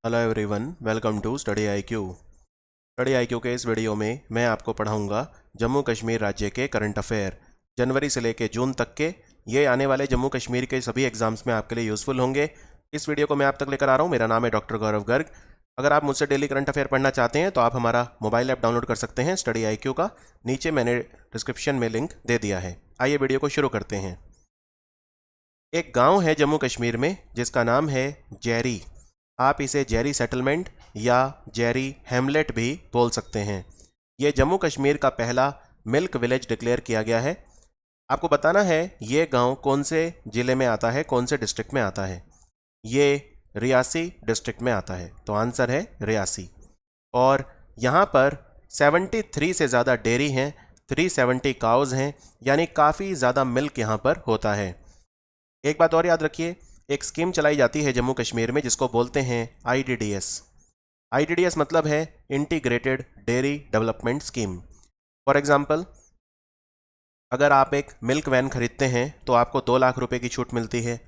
Hello everyone, welcome to study IQ. Study IQ के इस video में मैं आपको पढ़ाऊंगा जम्मू कश्मीर राज्य के करंट अफेयर जनवरी से लेकर जून तक के। ये आने वाले जम्मू कश्मीर के सभी एग्जाम्स में आपके लिए यूज़फुल होंगे। इस वीडियो को मैं आप तक लेकर आ रहा हूँ। मेरा नाम है डॉक्टर गौरव गर्ग। अगर आप मुझसे डेली करंट अफेयर पढ़ना चाहते हैं तो आप हमारा मोबाइल ऐप डाउनलोड कर सकते हैं स्टडी आईक्यू का। नीचे मैंने डिस्क्रिप्शन में लिंक दे दिया है। आइए वीडियो को शुरू करते हैं। एक गाँव है जम्मू कश्मीर में जिसका नाम है जेरी। आप इसे जेरी सेटलमेंट या जेरी हैमलेट भी बोल सकते हैं। ये जम्मू कश्मीर का पहला मिल्क विलेज डिक्लेयर किया गया है। आपको बताना है ये गांव कौन से ज़िले में आता है, कौन से डिस्ट्रिक्ट में आता है। ये रियासी डिस्ट्रिक्ट में आता है, तो आंसर है रियासी। और यहाँ पर 73 से ज़्यादा डेयरी हैं, 370 काउज हैं, यानी काफ़ी ज़्यादा मिल्क यहाँ पर होता है। एक बात और याद रखिए, एक स्कीम चलाई जाती है जम्मू कश्मीर में जिसको बोलते हैं IDDS। IDDS मतलब है integrated dairy development scheme. For example, अगर आप एक मिल्क वैन खरीदते हैं तो आपको 2 लाख रुपए की छूट मिलती है।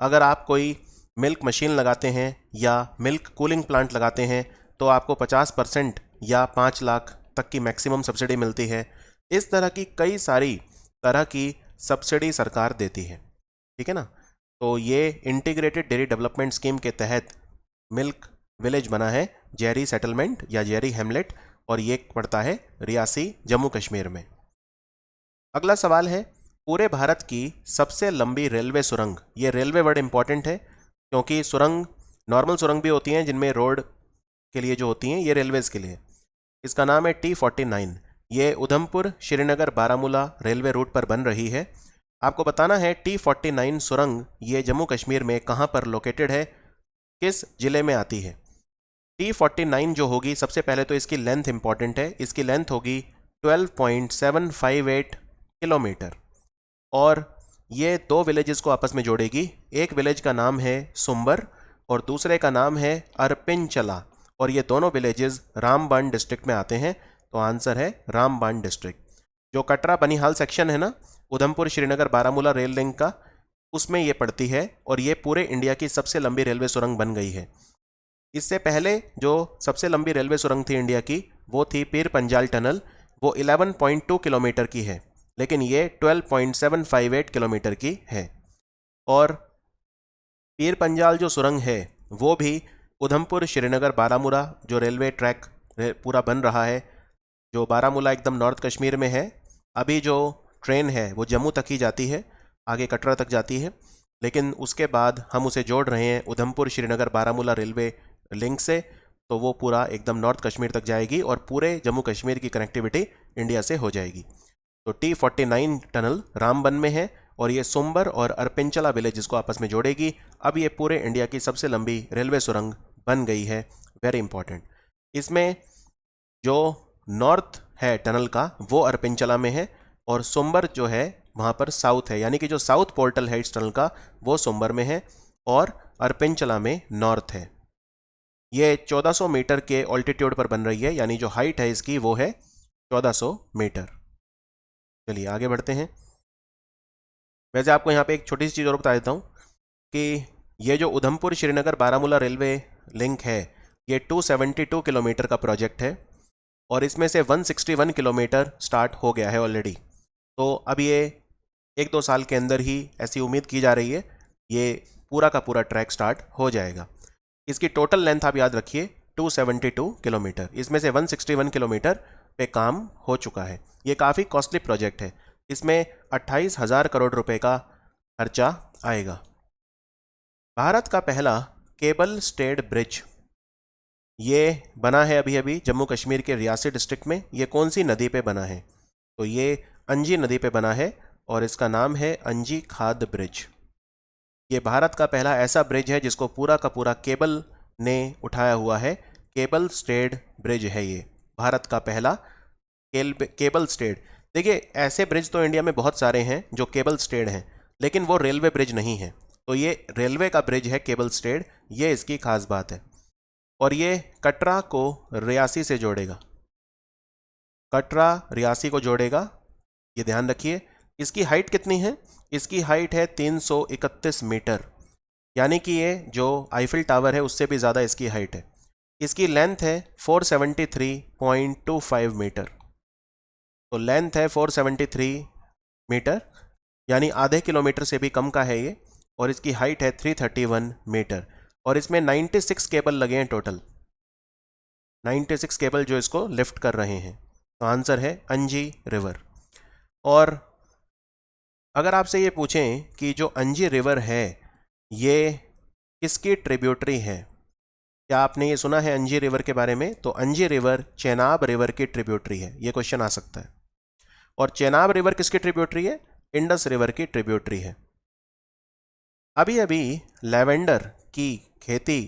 अगर आप कोई मिल्क मशीन लगाते हैं या मिल्क कूलिंग प्लांट लगाते हैं तो आपको 50% या 5 लाख तक की मैक्सिमम सब्सिडी मिलती है। इस तरह की कई सारी तरह की सब्सिडी सरकार देती है, ठीक है ना। तो ये इंटीग्रेटेड डेयरी डेवलपमेंट स्कीम के तहत मिल्क विलेज बना है जेरी सेटलमेंट या जेरी हैमलेट, और ये पड़ता है रियासी जम्मू कश्मीर में। अगला सवाल है, पूरे भारत की सबसे लंबी रेलवे सुरंग। ये रेलवे वर्ड इंपॉर्टेंट है क्योंकि सुरंग नॉर्मल सुरंग भी होती हैं जिनमें रोड के लिए जो होती हैं, ये रेलवेज़ के लिए। इसका नाम है T49। ये उधमपुर श्रीनगर बारामूला रेलवे रूट पर बन रही है। आपको बताना है T49 सुरंग ये जम्मू कश्मीर में कहाँ पर लोकेटेड है, किस जिले में आती है। T49 जो होगी, सबसे पहले तो इसकी लेंथ इंपॉर्टेंट है। इसकी लेंथ होगी 12.758 किलोमीटर, और ये 2 विलेजेस को आपस में जोड़ेगी। एक विलेज का नाम है सुंबर और दूसरे का नाम है अरपिनचला, और ये दोनों विलेजेस रामबान डिस्ट्रिक्ट में आते हैं, तो आंसर है रामबान डिस्ट्रिक्ट। जो कटरा बनिहाल सेक्शन है ना, उधमपुर श्रीनगर बारामूला रेल लिंक का, उसमें ये पड़ती है, और ये पूरे इंडिया की सबसे लंबी रेलवे सुरंग बन गई है। इससे पहले जो सबसे लंबी रेलवे सुरंग थी इंडिया की, वो थी पीर पंजाल टनल। वो 11.2 किलोमीटर की है, लेकिन ये 12.758 किलोमीटर की है। और पीर पंजाल जो सुरंग है वो भी उधमपुर श्रीनगर बारामूला जो रेलवे ट्रैक पूरा बन रहा है, जो बारामूला एकदम नॉर्थ कश्मीर में है। अभी जो ट्रेन है वो जम्मू तक ही जाती है, आगे कटरा तक जाती है, लेकिन उसके बाद हम उसे जोड़ रहे हैं उधमपुर श्रीनगर बारामूला रेलवे लिंक से, तो वो पूरा एकदम नॉर्थ कश्मीर तक जाएगी और पूरे जम्मू कश्मीर की कनेक्टिविटी इंडिया से हो जाएगी। तो T49 टनल रामबन में है और ये सुंबर और अरपिनचला विलेज को आपस में जोड़ेगी। अब ये पूरे इंडिया की सबसे लंबी रेलवे सुरंग बन गई है। Very important. इसमें जो नॉर्थ है टनल का वो अरपिनचला में है, और सुंबर जो है वहाँ पर साउथ है, यानी कि जो साउथ पोर्टल है इस टनल का वो सुंबर में है और अरपिनचला में नॉर्थ है। ये 1400 मीटर के ऑल्टीट्यूड पर बन रही है, यानी जो हाइट है इसकी वो है 1400 मीटर। चलिए आगे बढ़ते हैं। वैसे आपको यहाँ पे एक छोटी सी चीज़ और बता देता हूँ कि ये जो उधमपुर श्रीनगर बारामूला रेलवे लिंक है ये 272 किलोमीटर का प्रोजेक्ट है, और इसमें से 161 किलोमीटर स्टार्ट हो गया है ऑलरेडी। तो अब ये 1-2 साल के अंदर ही ऐसी उम्मीद की जा रही है ये पूरा का पूरा ट्रैक स्टार्ट हो जाएगा। इसकी टोटल लेंथ आप याद रखिए 272 किलोमीटर, इसमें से 161 किलोमीटर पे काम हो चुका है। ये काफ़ी कॉस्टली प्रोजेक्ट है, इसमें 28,000 करोड़ रुपए का खर्चा आएगा। भारत का पहला केबल स्टेड ब्रिज ये बना है अभी अभी जम्मू कश्मीर के रियासी डिस्ट्रिक्ट में। ये कौन सी नदी पे बना है, तो ये अंजी नदी पे बना है और इसका नाम है अंजी खाद ब्रिज। ये भारत का पहला ऐसा ब्रिज है जिसको पूरा का पूरा केबल ने उठाया हुआ है। केबल स्टेड ब्रिज है ये भारत का पहला केबल स्टेड। देखिए, ऐसे ब्रिज तो इंडिया में बहुत सारे हैं जो केबल स्टेड हैं, लेकिन वो रेलवे ब्रिज नहीं है। तो ये रेलवे का ब्रिज है केबल स्टेड, ये इसकी खास बात है। और ये कटरा को रियासी से जोड़ेगा, कटरा रियासी को जोड़ेगा, ये ध्यान रखिए। इसकी हाइट कितनी है, इसकी हाइट है 331 मीटर, यानी कि ये जो आईफिल टावर है उससे भी ज़्यादा इसकी हाइट है। इसकी लेंथ है 473.25 मीटर। तो लेंथ है 473 मीटर, यानी आधे किलोमीटर से भी कम का है ये। और इसकी हाइट है 331 मीटर। और इसमें 96 केबल लगे हैं टोटल, 96 केबल जो इसको लिफ्ट कर रहे हैं। तो आंसर है अंजी रिवर। और अगर आपसे ये पूछें कि जो अंजी रिवर है ये किसकी ट्रिब्यूटरी है, क्या आपने ये सुना है अंजी रिवर के बारे में? तो अंजी रिवर चेनाब रिवर की ट्रिब्यूटरी है, ये क्वेश्चन आ सकता है। और चेनाब रिवर किसकी ट्रिब्यूटरी है? इंडस रिवर की ट्रिब्यूटरी है। अभी अभी लेवेंडर की खेती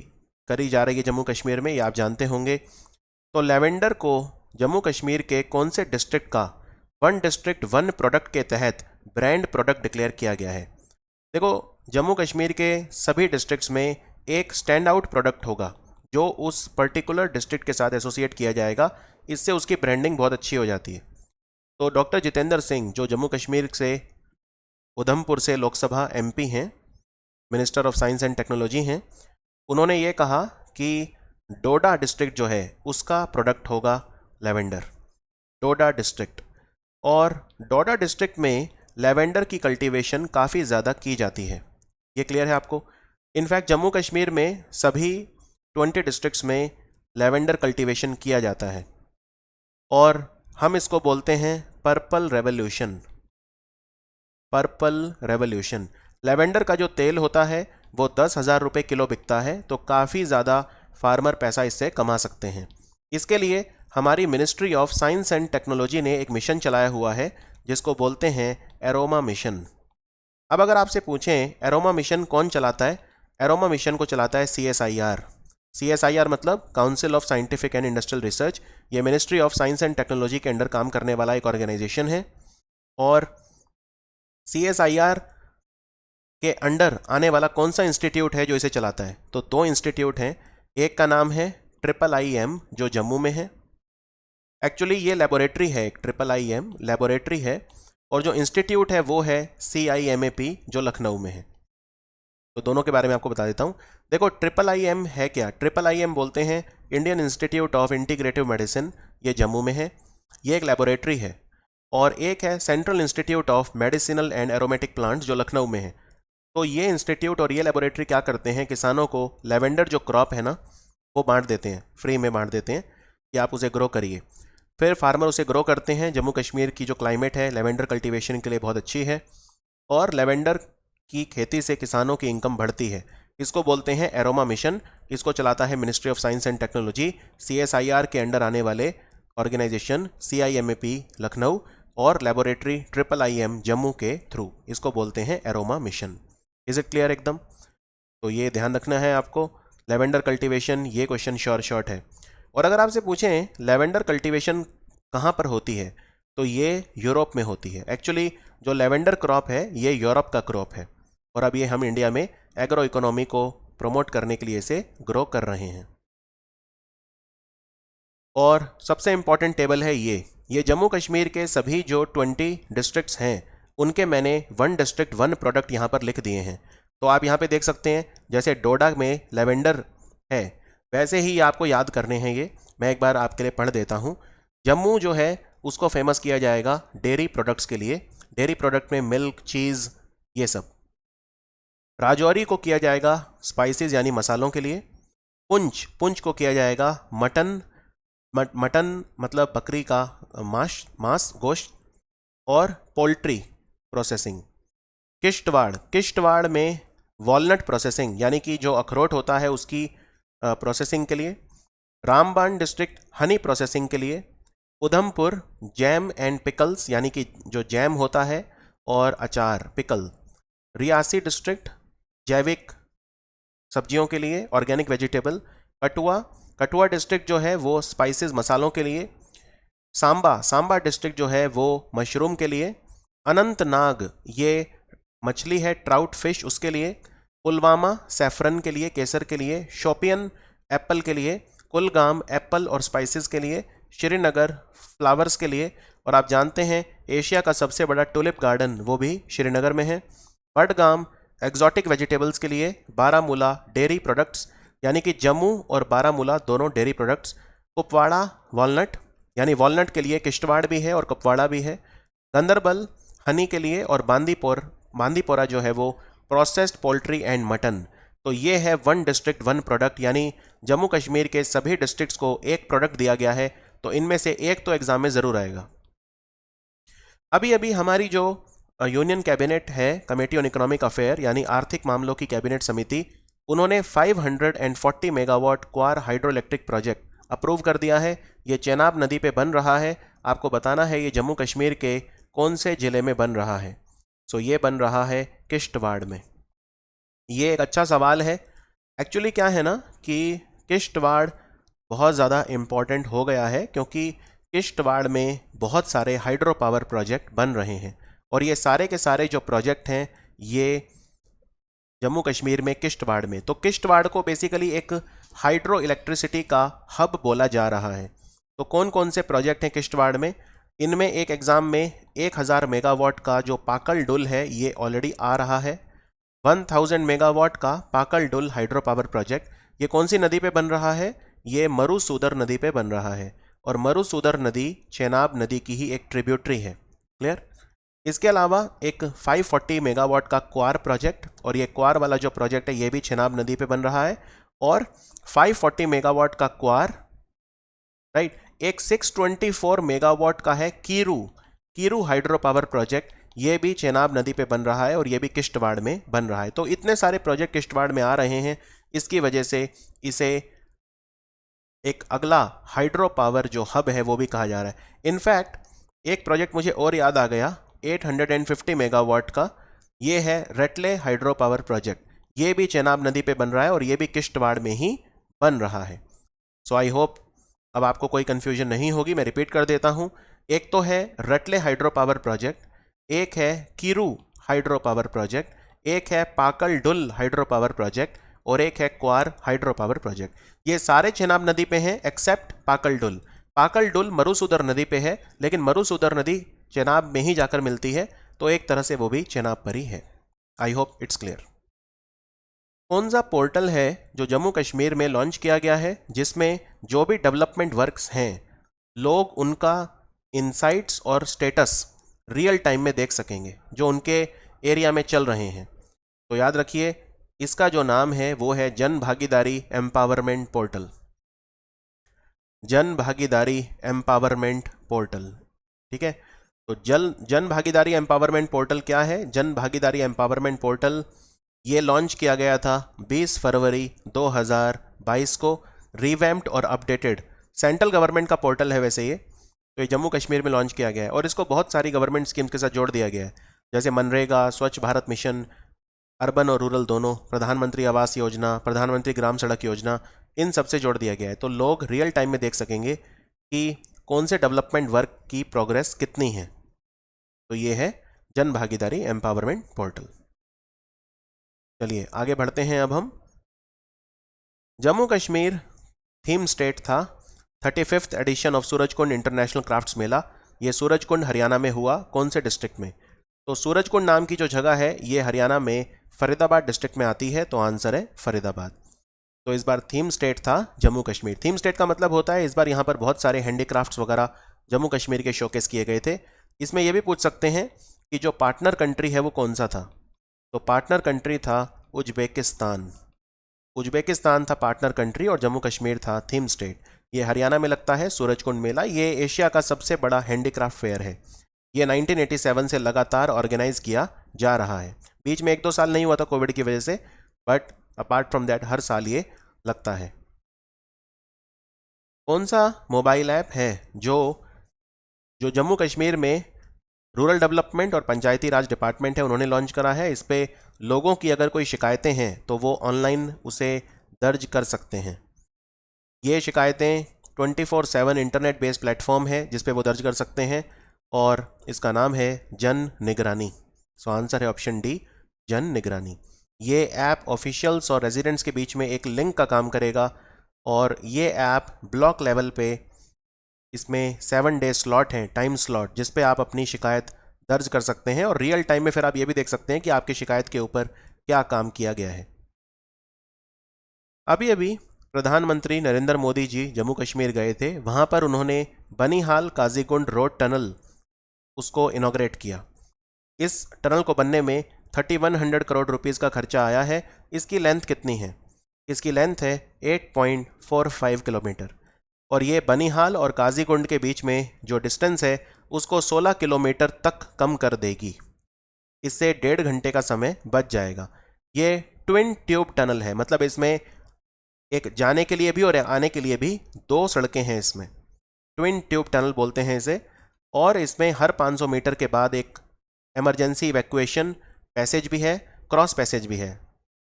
करी जा रही है जम्मू कश्मीर में, ये आप जानते होंगे। तो लेवेंडर को जम्मू कश्मीर के कौन से डिस्ट्रिक्ट का वन डिस्ट्रिक्ट वन प्रोडक्ट के तहत ब्रांड प्रोडक्ट डिक्लेयर किया गया है? देखो, जम्मू कश्मीर के सभी डिस्ट्रिक्ट्स में एक स्टैंड आउट प्रोडक्ट होगा जो उस पर्टिकुलर डिस्ट्रिक्ट के साथ एसोसिएट किया जाएगा, इससे उसकी ब्रांडिंग बहुत अच्छी हो जाती है। तो डॉक्टर जितेंद्र सिंह जो जम्मू कश्मीर से उधमपुर से लोकसभा एमपी हैं, minister of Science and technology हैं, उन्होंने ये कहा कि डोडा डिस्ट्रिक्ट जो है उसका प्रोडक्ट होगा लेवेंडर, डोडा डिस्ट्रिक्ट। और डोडा डिस्ट्रिक्ट में लेवेंडर की कल्टीवेशन काफ़ी ज़्यादा की जाती है, ये क्लियर है आपको? इनफैक्ट जम्मू कश्मीर में सभी 20 डिस्ट्रिक्ट्स में लेवेंडर कल्टीवेशन किया जाता है। और हम इसको बोलते हैं purple revolution, purple revolution. Lavender का जो तेल होता है वो 10,000 रुपये किलो बिकता है, तो काफ़ी ज़्यादा फार्मर पैसा इससे कमा सकते हैं। इसके लिए हमारी ministry of Science and technology ने एक मिशन चलाया हुआ है जिसको बोलते हैं एरोमा मिशन। अब अगर आपसे पूछें एरोमा मिशन कौन चलाता है? एरोमा मिशन को चलाता है CSIR। CSIR मतलब Council of Scientific and Industrial Research. ये Ministry of Science and Technology के अंडर काम करने वाला एक ऑर्गेनाइजेशन है। और CSIR के अंडर आने वाला कौन सा इंस्टीट्यूट है जो इसे चलाता है? तो 2 इंस्टीट्यूट हैं। एक का नाम है IIIM जो जम्मू में है। एक्चुअली ये लेबोरेटरी है, एक IIIM लेबोरेटरी है। और जो इंस्टीट्यूट है वो है CIMAP जो लखनऊ में है। तो दोनों के बारे में आपको बता देता हूँ। देखो, IIIM है क्या? IIIM बोलते हैं Indian institute of integrative medicine, ये जम्मू में है, ये एक लेबोरेटरी है। और एक है central institute of medicinal and aromatic plants जो लखनऊ में है। तो ये इंस्टीट्यूट और ये लेबोरेटरी क्या करते हैं, किसानों को लेवेंडर जो क्रॉप है ना वो बांट देते हैं, फ्री में बांट देते हैं कि आप उसे ग्रो करिए। फिर फार्मर उसे ग्रो करते हैं। जम्मू कश्मीर की जो क्लाइमेट है लेवेंडर कल्टीवेशन के लिए बहुत अच्छी है, और लेवेंडर की खेती से किसानों की इनकम बढ़ती है। इसको बोलते हैं एरोमा मिशन। इसको चलाता है ministry of Science and technology, CSIR के अंडर आने वाले ऑर्गेनाइजेशन CIMAP लखनऊ और लेबोरेटरी IIIM जम्मू के थ्रू। इसको बोलते हैं aroma mission. Is it clear एकदम? तो ये ध्यान रखना है आपको, लेवेंडर कल्टीवेशन, ये क्वेश्चन शॉर्ट है। और अगर आपसे पूछें लेवेंडर कल्टीवेशन कहाँ पर होती है, तो ये यूरोप में होती है। एक्चुअली जो लेवेंडर क्रॉप है ये यूरोप का क्रॉप है, और अब ये हम इंडिया में एग्रो इकोनॉमी को प्रमोट करने के लिए इसे ग्रो कर रहे हैं। और सबसे इंपॉर्टेंट टेबल है ये जम्मू कश्मीर के सभी जो 20 डिस्ट्रिक्ट्स हैं उनके मैंने वन डिस्ट्रिक्ट वन प्रोडक्ट यहाँ पर लिख दिए हैं। तो आप यहाँ पे देख सकते हैं, जैसे डोडा में लेवेंडर है वैसे ही आपको याद करने हैं ये। मैं एक बार आपके लिए पढ़ देता हूँ। जम्मू जो है उसको फेमस किया जाएगा डेयरी प्रोडक्ट्स के लिए, डेयरी प्रोडक्ट में मिल्क, चीज़, ये सब। राजौरी को किया जाएगा स्पाइसेस यानी मसालों के लिए। पुंछ को किया जाएगा मटन मतलब बकरी का मांस गोश्त और पोल्ट्री प्रोसेसिंग। किश्तवाड़ में वॉलनट प्रोसेसिंग यानी कि जो अखरोट होता है उसकी प्रोसेसिंग के लिए। रामबान डिस्ट्रिक्ट हनी प्रोसेसिंग के लिए। उधमपुर जैम एंड पिकल्स यानी कि जो जैम होता है और अचार, पिकल। रियासी डिस्ट्रिक्ट जैविक सब्जियों के लिए, ऑर्गेनिक वेजिटेबल। कठुआ डिस्ट्रिक्ट जो है वो स्पाइसेस मसालों के लिए। सांबा डिस्ट्रिक्ट जो है वो मशरूम के लिए। अनंतनाग ये मछली है, ट्राउट फिश, उसके लिए। पुलवामा सैफरन के लिए, केसर के लिए। शोपियन एप्पल के लिए। कुलगाम एप्पल और स्पाइसेस के लिए। श्रीनगर फ्लावर्स के लिए। और आप जानते हैं एशिया का सबसे बड़ा टुलिप गार्डन वो भी श्रीनगर में है। बडगाम एग्जॉटिक वेजिटेबल्स के लिए बारामूला डेयरी प्रोडक्ट्स, यानी कि जम्मू और बारामूला दोनों डेयरी प्रोडक्ट्स। कुपवाड़ा वॉलनट, यानी वॉलनट के लिए किश्तवाड़ भी है और कुपवाड़ा भी है। गांदरबल हनी के लिए, और बांदीपोरा जो है वो प्रोसेस्ड पोल्ट्री एंड मटन। तो ये है वन डिस्ट्रिक्ट वन प्रोडक्ट, यानी जम्मू कश्मीर के सभी डिस्ट्रिक्ट्स को एक प्रोडक्ट दिया गया है, तो इनमें से एक तो एग्जाम में ज़रूर आएगा। अभी अभी हमारी जो यूनियन कैबिनेट है, कमेटी ऑन इकोनॉमिक अफेयर, यानी आर्थिक मामलों की कैबिनेट समिति, उन्होंने 540 मेगावाट क्वार हाइड्रो इलेक्ट्रिक प्रोजेक्ट अप्रूव कर दिया है। ये चेनाब नदी पे बन रहा है। आपको बताना है ये जम्मू कश्मीर के कौन से ज़िले में बन रहा है। सो ये बन रहा है किश्तवाड़ में। ये एक अच्छा सवाल है। एक्चुअली क्या है ना कि किश्तवाड़ बहुत ज़्यादा इम्पॉर्टेंट हो गया है, क्योंकि किश्तवाड़ में बहुत सारे हाइड्रो पावर प्रोजेक्ट बन रहे हैं, और ये सारे के सारे जो प्रोजेक्ट हैं ये जम्मू कश्मीर में किश्तवाड़ में। तो किश्तवाड़ को बेसिकली एक हाइड्रो इलेक्ट्रिसिटी का हब बोला जा रहा है। तो कौन कौन से प्रोजेक्ट हैं किश्तवाड़ में? इनमें एक एग्ज़ाम में 1000 मेगावाट का जो पाकल डुल है ये ऑलरेडी आ रहा है। 1000 मेगावाट का पाकल डुल हाइड्रो पावर प्रोजेक्ट, ये कौन सी नदी पे बन रहा है? ये मरुसूदर नदी पे बन रहा है, और मरुसूदर नदी चेनाब नदी की ही एक ट्रिब्यूटरी है। क्लियर? इसके अलावा एक 540 मेगावाट का क्वार प्रोजेक्ट, और ये क्वार वाला जो प्रोजेक्ट है ये भी चेनाब नदी पे बन रहा है। और 540 मेगावाट का क्वार, राइट, एक 624 मेगावाट का है कीरू हाइड्रो पावर प्रोजेक्ट, ये भी चेनाब नदी पे बन रहा है, और ये भी किश्तवाड़ में बन रहा है। तो इतने सारे प्रोजेक्ट किश्तवाड़ में आ रहे हैं, इसकी वजह से इसे एक अगला हाइड्रो पावर जो हब है वो भी कहा जा रहा है। इनफैक्ट एक प्रोजेक्ट मुझे और याद आ गया 850 मेगावाट का, ये है रटले हाइड्रो पावर प्रोजेक्ट। ये भी चेनाब नदी पे बन रहा है, और ये भी किश्तवाड़ में ही बन रहा है। सो आई होप अब आपको कोई कंफ्यूजन नहीं होगी। मैं रिपीट कर देता हूँ। एक तो है रटले हाइड्रो पावर प्रोजेक्ट, एक है कीरू हाइड्रो पावर प्रोजेक्ट, एक है पाकल डुल हाइड्रो पावर प्रोजेक्ट, और एक है क्वार हाइड्रो पावर प्रोजेक्ट। ये सारे चेनाब नदी पे हैं एक्सेप्ट पाकल डुल। पाकल डुल मरुसूदर नदी पे है, लेकिन मरुसूदर नदी चेनाब में ही जाकर मिलती है, तो एक तरह से वो भी चेनाब पर ही है। I hope it's clear. कौन सा पोर्टल है जो जम्मू कश्मीर में लॉन्च किया गया है, जिसमें जो भी डेवलपमेंट वर्क्स हैं लोग उनका इनसाइट्स और स्टेटस रियल टाइम में देख सकेंगे, जो उनके एरिया में चल रहे हैं? तो याद रखिए, इसका जो नाम है वो है जन भागीदारी एम्पावरमेंट पोर्टल। जन भागीदारी एम्पावरमेंट पोर्टल, ठीक है। तो जन भागीदारी एम्पावरमेंट पोर्टल क्या है? जन भागीदारी एम्पावरमेंट पोर्टल ये लॉन्च किया गया था 20 फरवरी 2022 को। रिवैम्प्ड और अपडेटेड सेंट्रल गवर्नमेंट का पोर्टल है वैसे ये, तो ये जम्मू कश्मीर में लॉन्च किया गया है, और इसको बहुत सारी गवर्नमेंट स्कीम्स के साथ जोड़ दिया गया है, जैसे मनरेगा, स्वच्छ भारत मिशन, अर्बन और रूरल दोनों, प्रधानमंत्री आवास योजना, प्रधानमंत्री ग्राम सड़क योजना, इन सब से जोड़ दिया गया है। तो लोग रियल टाइम में देख सकेंगे कि कौन से डेवलपमेंट वर्क की प्रोग्रेस कितनी है। तो ये है जन भागीदारी एम्पावरमेंट पोर्टल। चलिए आगे बढ़ते हैं। अब हम जम्मू कश्मीर थीम स्टेट था। 35th edition of Surajkund International Crafts Mela, ये सूरजकुंड हरियाणा में हुआ। कौन से डिस्ट्रिक्ट में? तो सूरजकुंड नाम की जो जगह है ये हरियाणा में फरीदाबाद डिस्ट्रिक्ट में आती है, तो आंसर है फरीदाबाद। तो इस बार थीम स्टेट था जम्मू कश्मीर। थीम स्टेट का मतलब होता है इस बार यहाँ पर बहुत सारे हैंडीक्राफ्ट्स वगैरह जम्मू कश्मीर के शोकेस किए गए थे। इसमें यह भी पूछ सकते हैं कि जो पार्टनर कंट्री है वो कौन सा था? तो पार्टनर कंट्री था उज्बेकिस्तान। उज्बेकिस्तान था पार्टनर कंट्री, और जम्मू कश्मीर था थीम स्टेट। ये हरियाणा में लगता है सूरजकुंड मेला। ये एशिया का सबसे बड़ा हैंडीक्राफ्ट फेयर है। ये 1987 से लगातार ऑर्गेनाइज किया जा रहा है। बीच में 1-2 साल नहीं हुआ था कोविड की वजह से, बट अपार्ट फ्रॉम दैट हर साल ये लगता है। कौन सा मोबाइल ऐप है जो जम्मू कश्मीर में रूरल डेवलपमेंट और पंचायती राज डिपार्टमेंट है उन्होंने लॉन्च करा है? इस पे लोगों की अगर कोई शिकायतें हैं तो वो ऑनलाइन उसे दर्ज कर सकते हैं। ये शिकायतें 24/7 इंटरनेट बेस्ड प्लेटफॉर्म है जिस पे वो दर्ज कर सकते हैं, और इसका नाम है जन निगरानी। सो आंसर है ऑप्शन डी, जन निगरानी। ये ऐप ऑफिशियल्स और रेजिडेंट्स के बीच में एक लिंक का काम करेगा, और ये ऐप ब्लॉक लेवल पे इसमें 7 डे स्लॉट हैं, टाइम स्लॉट, जिस पे आप अपनी शिकायत दर्ज कर सकते हैं, और रियल टाइम में फिर आप ये भी देख सकते हैं कि आपकी शिकायत के ऊपर क्या काम किया गया है। अभी अभी प्रधानमंत्री नरेंद्र मोदी जी जम्मू कश्मीर गए थे, वहाँ पर उन्होंने बनिहाल काजीकुंड रोड टनल उसको इनॉग्रेट किया। इस टनल को बनने में 3100 करोड़ रुपीस का खर्चा आया है। इसकी लेंथ कितनी है? इसकी लेंथ है 8.45 किलोमीटर और ये बनिहाल और काजीकुंड के बीच में जो डिस्टेंस है उसको 16 किलोमीटर तक कम कर देगी। इससे 1.5 घंटे का समय बच जाएगा। ये ट्विन ट्यूब टनल है, मतलब इसमें एक जाने के लिए भी और आने के लिए भी 2 सड़कें हैं। इसमें ट्विन ट्यूब टनल बोलते हैं इसे। और इसमें हर 500 मीटर के बाद एक इमरजेंसी इवैक्यूएशन पैसेज भी है, क्रॉस पैसेज भी है।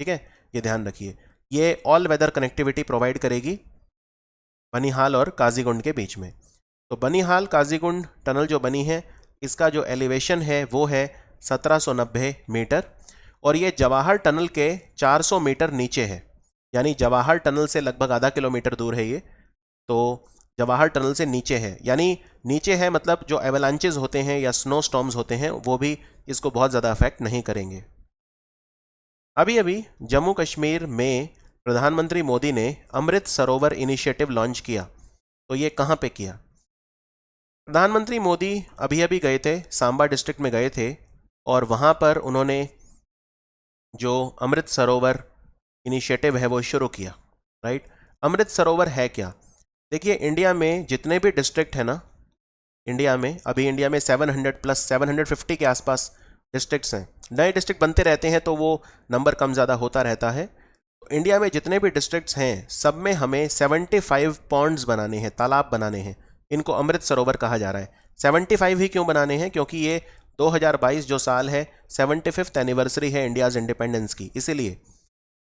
ठीक है, ये ध्यान रखिए। ये ऑल वेदर कनेक्टिविटी प्रोवाइड करेगी बनिहाल और काजीकुंड के बीच में। तो बनिहाल काजीकुंड टनल जो बनी है, इसका जो एलिवेशन है वो है 1790 मीटर और ये जवाहर टनल के 400 मीटर नीचे है। यानी जवाहर टनल से लगभग आधा किलोमीटर दूर है ये। तो जवाहर टनल से नीचे है, यानी नीचे है मतलब जो एवलांचेस होते हैं या स्नो स्टॉर्म्स होते हैं वो भी इसको बहुत ज़्यादा अफेक्ट नहीं करेंगे। अभी अभी जम्मू कश्मीर में प्रधानमंत्री मोदी ने अमृत सरोवर इनिशिएटिव लॉन्च किया। तो ये कहाँ पे किया? प्रधानमंत्री मोदी अभी अभी गए थे, सांबा डिस्ट्रिक्ट में गए थे और वहाँ पर उन्होंने जो अमृत सरोवर इनिशिएटिव है वो शुरू किया। राइट, अमृत सरोवर है क्या? देखिए, इंडिया में जितने भी डिस्ट्रिक्ट है ना, इंडिया में अभी इंडिया में 700 प्लस 750 के आसपास डिस्ट्रिक्ट्स हैं। नए डिस्ट्रिक्ट बनते रहते हैं तो वो नंबर कम ज़्यादा होता रहता है। तो इंडिया में जितने भी डिस्ट्रिक्ट्स हैं सब में हमें 75 पॉन्ड्स बनाने हैं, तालाब बनाने हैं। इनको अमृत सरोवर कहा जा रहा है। 75 ही क्यों बनाने हैं? क्योंकि ये 2022 जो साल है 75th एनिवर्सरी है इंडियाज़ इंडिपेंडेंस की, इसीलिए।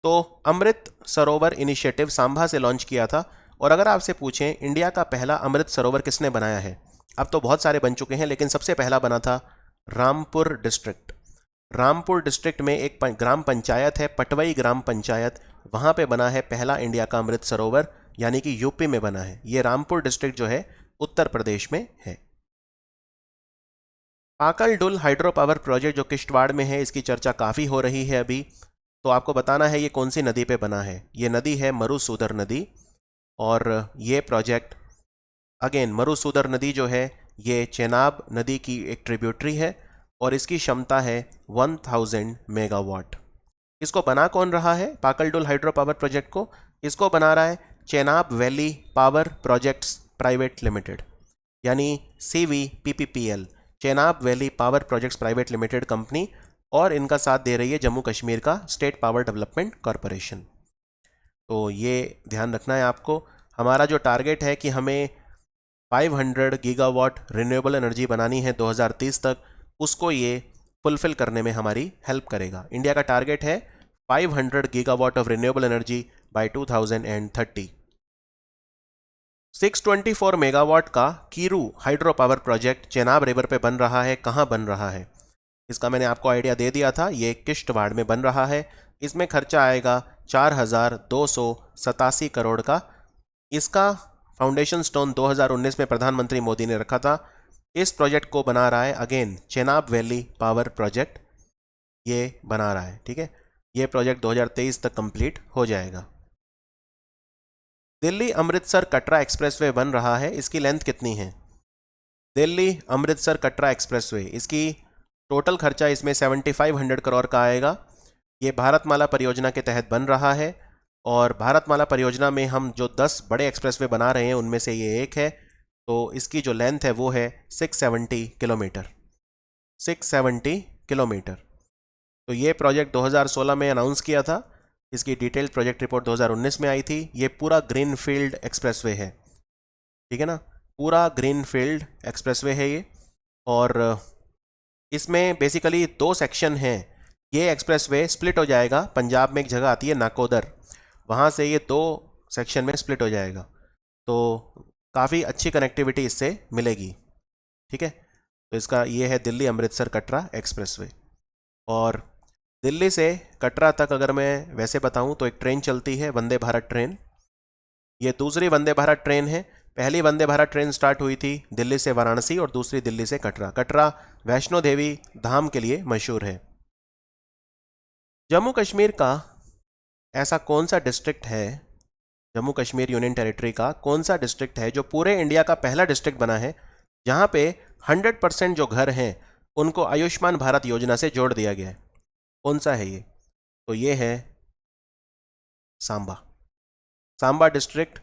तो अमृत सरोवर इनिशिएटिव सांभा से लॉन्च किया था। और अगर आपसे पूछें इंडिया का पहला अमृत सरोवर किसने बनाया है, अब तो बहुत सारे बन चुके हैं लेकिन सबसे पहला बना था रामपुर डिस्ट्रिक्ट। रामपुर डिस्ट्रिक्ट में एक ग्राम पंचायत है, पटवई ग्राम पंचायत, वहाँ पे बना है पहला इंडिया का अमृत सरोवर, यानी कि यूपी में बना है। ये रामपुर डिस्ट्रिक्ट जो है उत्तर प्रदेश में है। पाकल डुल हाइड्रो पावर प्रोजेक्ट जो किश्तवाड़ में है, इसकी चर्चा काफ़ी हो रही है अभी। तो आपको बताना है ये कौन सी नदी पे बना है। ये नदी है मरुसूदर नदी और ये प्रोजेक्ट अगेन मरुसूदर नदी जो है ये चेनाब नदी की एक ट्रिब्यूटरी है और इसकी क्षमता है 1000 मेगावाट। इसको बना कौन रहा है पाकल डुल हाइड्रो पावर प्रोजेक्ट को? इसको बना रहा है Chenab valley power projects private limited, यानी CVPPPL, Chenab valley power projects private limited company. और इनका साथ दे रही है जम्मू कश्मीर का स्टेट पावर डेवलपमेंट कॉरपोरेशन। तो ये ध्यान रखना है आपको। हमारा जो टारगेट है कि हमें 500 गीगावाट रिन्यूएबल एनर्जी बनानी है 2030 तक, उसको ये फुलफिल करने में हमारी हेल्प करेगा। इंडिया का टारगेट है 500 gigawatt of renewable energy by 2030। 624 megawatt का Kiru hydro power project Chenab river पे बन रहा है। कहाँ बन रहा है इसका मैंने आपको आइडिया दे दिया था, ये किश्तवाड़ में बन रहा है। इसमें खर्चा आएगा 4287 करोड़ का। इसका फाउंडेशन स्टोन 2019 में प्रधानमंत्री मोदी ने रखा था। इस प्रोजेक्ट को बना रहा है again Chenab valley power project, ये बना रहा है। ठीक है, ये प्रोजेक्ट 2023 तक कंप्लीट हो जाएगा। दिल्ली अमृतसर कटरा एक्सप्रेसवे बन रहा है। इसकी लेंथ कितनी है? दिल्ली अमृतसर कटरा एक्सप्रेसवे, इसकी टोटल खर्चा इसमें 7500 करोड़ का आएगा। ये भारतमाला परियोजना के तहत बन रहा है और भारतमाला परियोजना में हम जो 10 बड़े एक्सप्रेसवे बना रहे हैं उनमें से ये एक है। तो इसकी जो लेंथ है वो है 670 किलोमीटर। 670 किलोमीटर। तो ये प्रोजेक्ट 2016 में अनाउंस किया था। इसकी डिटेल्ड प्रोजेक्ट रिपोर्ट 2019 में आई थी। ये पूरा ग्रीनफील्ड एक्सप्रेसवे है, ठीक है ना, पूरा ग्रीनफील्ड एक्सप्रेसवे है ये। और इसमें बेसिकली 2 सेक्शन हैं। ये एक्सप्रेसवे स्प्लिट हो जाएगा, पंजाब में एक जगह आती है नाकोदर, वहाँ से ये 2 सेक्शन में स्प्लिट हो जाएगा। तो काफ़ी अच्छी कनेक्टिविटी इससे मिलेगी। ठीक है, तो इसका ये है दिल्ली अमृतसर कटरा एक्सप्रेसवे। और दिल्ली से कटरा तक अगर मैं वैसे बताऊं तो एक ट्रेन चलती है, वंदे भारत ट्रेन। ये दूसरी वंदे भारत ट्रेन है। पहली वंदे भारत ट्रेन स्टार्ट हुई थी दिल्ली से वाराणसी और दूसरी दिल्ली से कटरा। कटरा वैष्णो देवी धाम के लिए मशहूर है। जम्मू कश्मीर का ऐसा कौन सा डिस्ट्रिक्ट है, जम्मू कश्मीर यूनियन टेरिटरी का कौन सा डिस्ट्रिक्ट है जो पूरे इंडिया का पहला डिस्ट्रिक्ट बना है जहां पे 100% जो घर हैं उनको आयुष्मान भारत योजना से जोड़ दिया गया है? कौन सा है ये? तो ये है सांबा। सांबा डिस्ट्रिक्ट,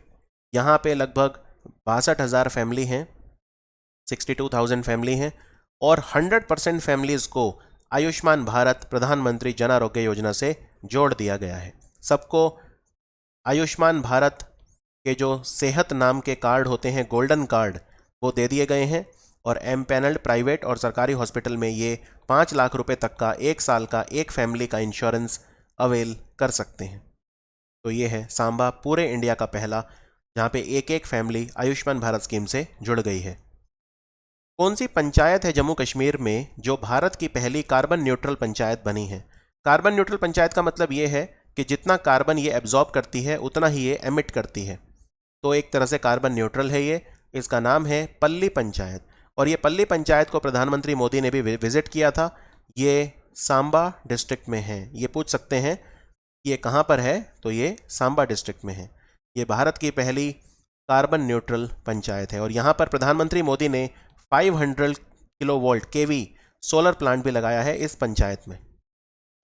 यहाँ पे लगभग 62,000 फैमिली हैं, 62,000 फैमिली हैं, और 100% फैमिलीज़ को आयुष्मान भारत प्रधानमंत्री जन आरोग्य योजना से जोड़ दिया गया है। सबको आयुष्मान भारत के जो सेहत नाम के कार्ड होते हैं, गोल्डन कार्ड, वो दे दिए गए हैं, और एमपैनल्ड प्राइवेट और सरकारी हॉस्पिटल में ये 5 लाख रुपए तक का 1 साल का एक फैमिली का इंश्योरेंस अवेल कर सकते हैं। तो ये है सांबा, पूरे इंडिया का पहला जहाँ पे एक एक फैमिली आयुष्मान भारत स्कीम से जुड़ गई है। कौन सी पंचायत है जम्मू कश्मीर में जो भारत की पहली कार्बन न्यूट्रल पंचायत बनी है? कार्बन न्यूट्रल पंचायत का मतलब ये है कि जितना कार्बन ये एब्जॉर्ब करती है उतना ही ये एमिट करती है, तो एक तरह से कार्बन न्यूट्रल है ये। इसका नाम है पल्ली पंचायत, और ये पल्ली पंचायत को प्रधानमंत्री मोदी ने भी विजिट किया था। ये सांबा डिस्ट्रिक्ट में है। ये पूछ सकते हैं ये कहाँ पर है, तो ये सांबा डिस्ट्रिक्ट में है। ये भारत की पहली कार्बन न्यूट्रल पंचायत है, और यहाँ पर प्रधानमंत्री मोदी ने 500 किलोवोल्ट केवी सोलर प्लांट भी लगाया है इस पंचायत में।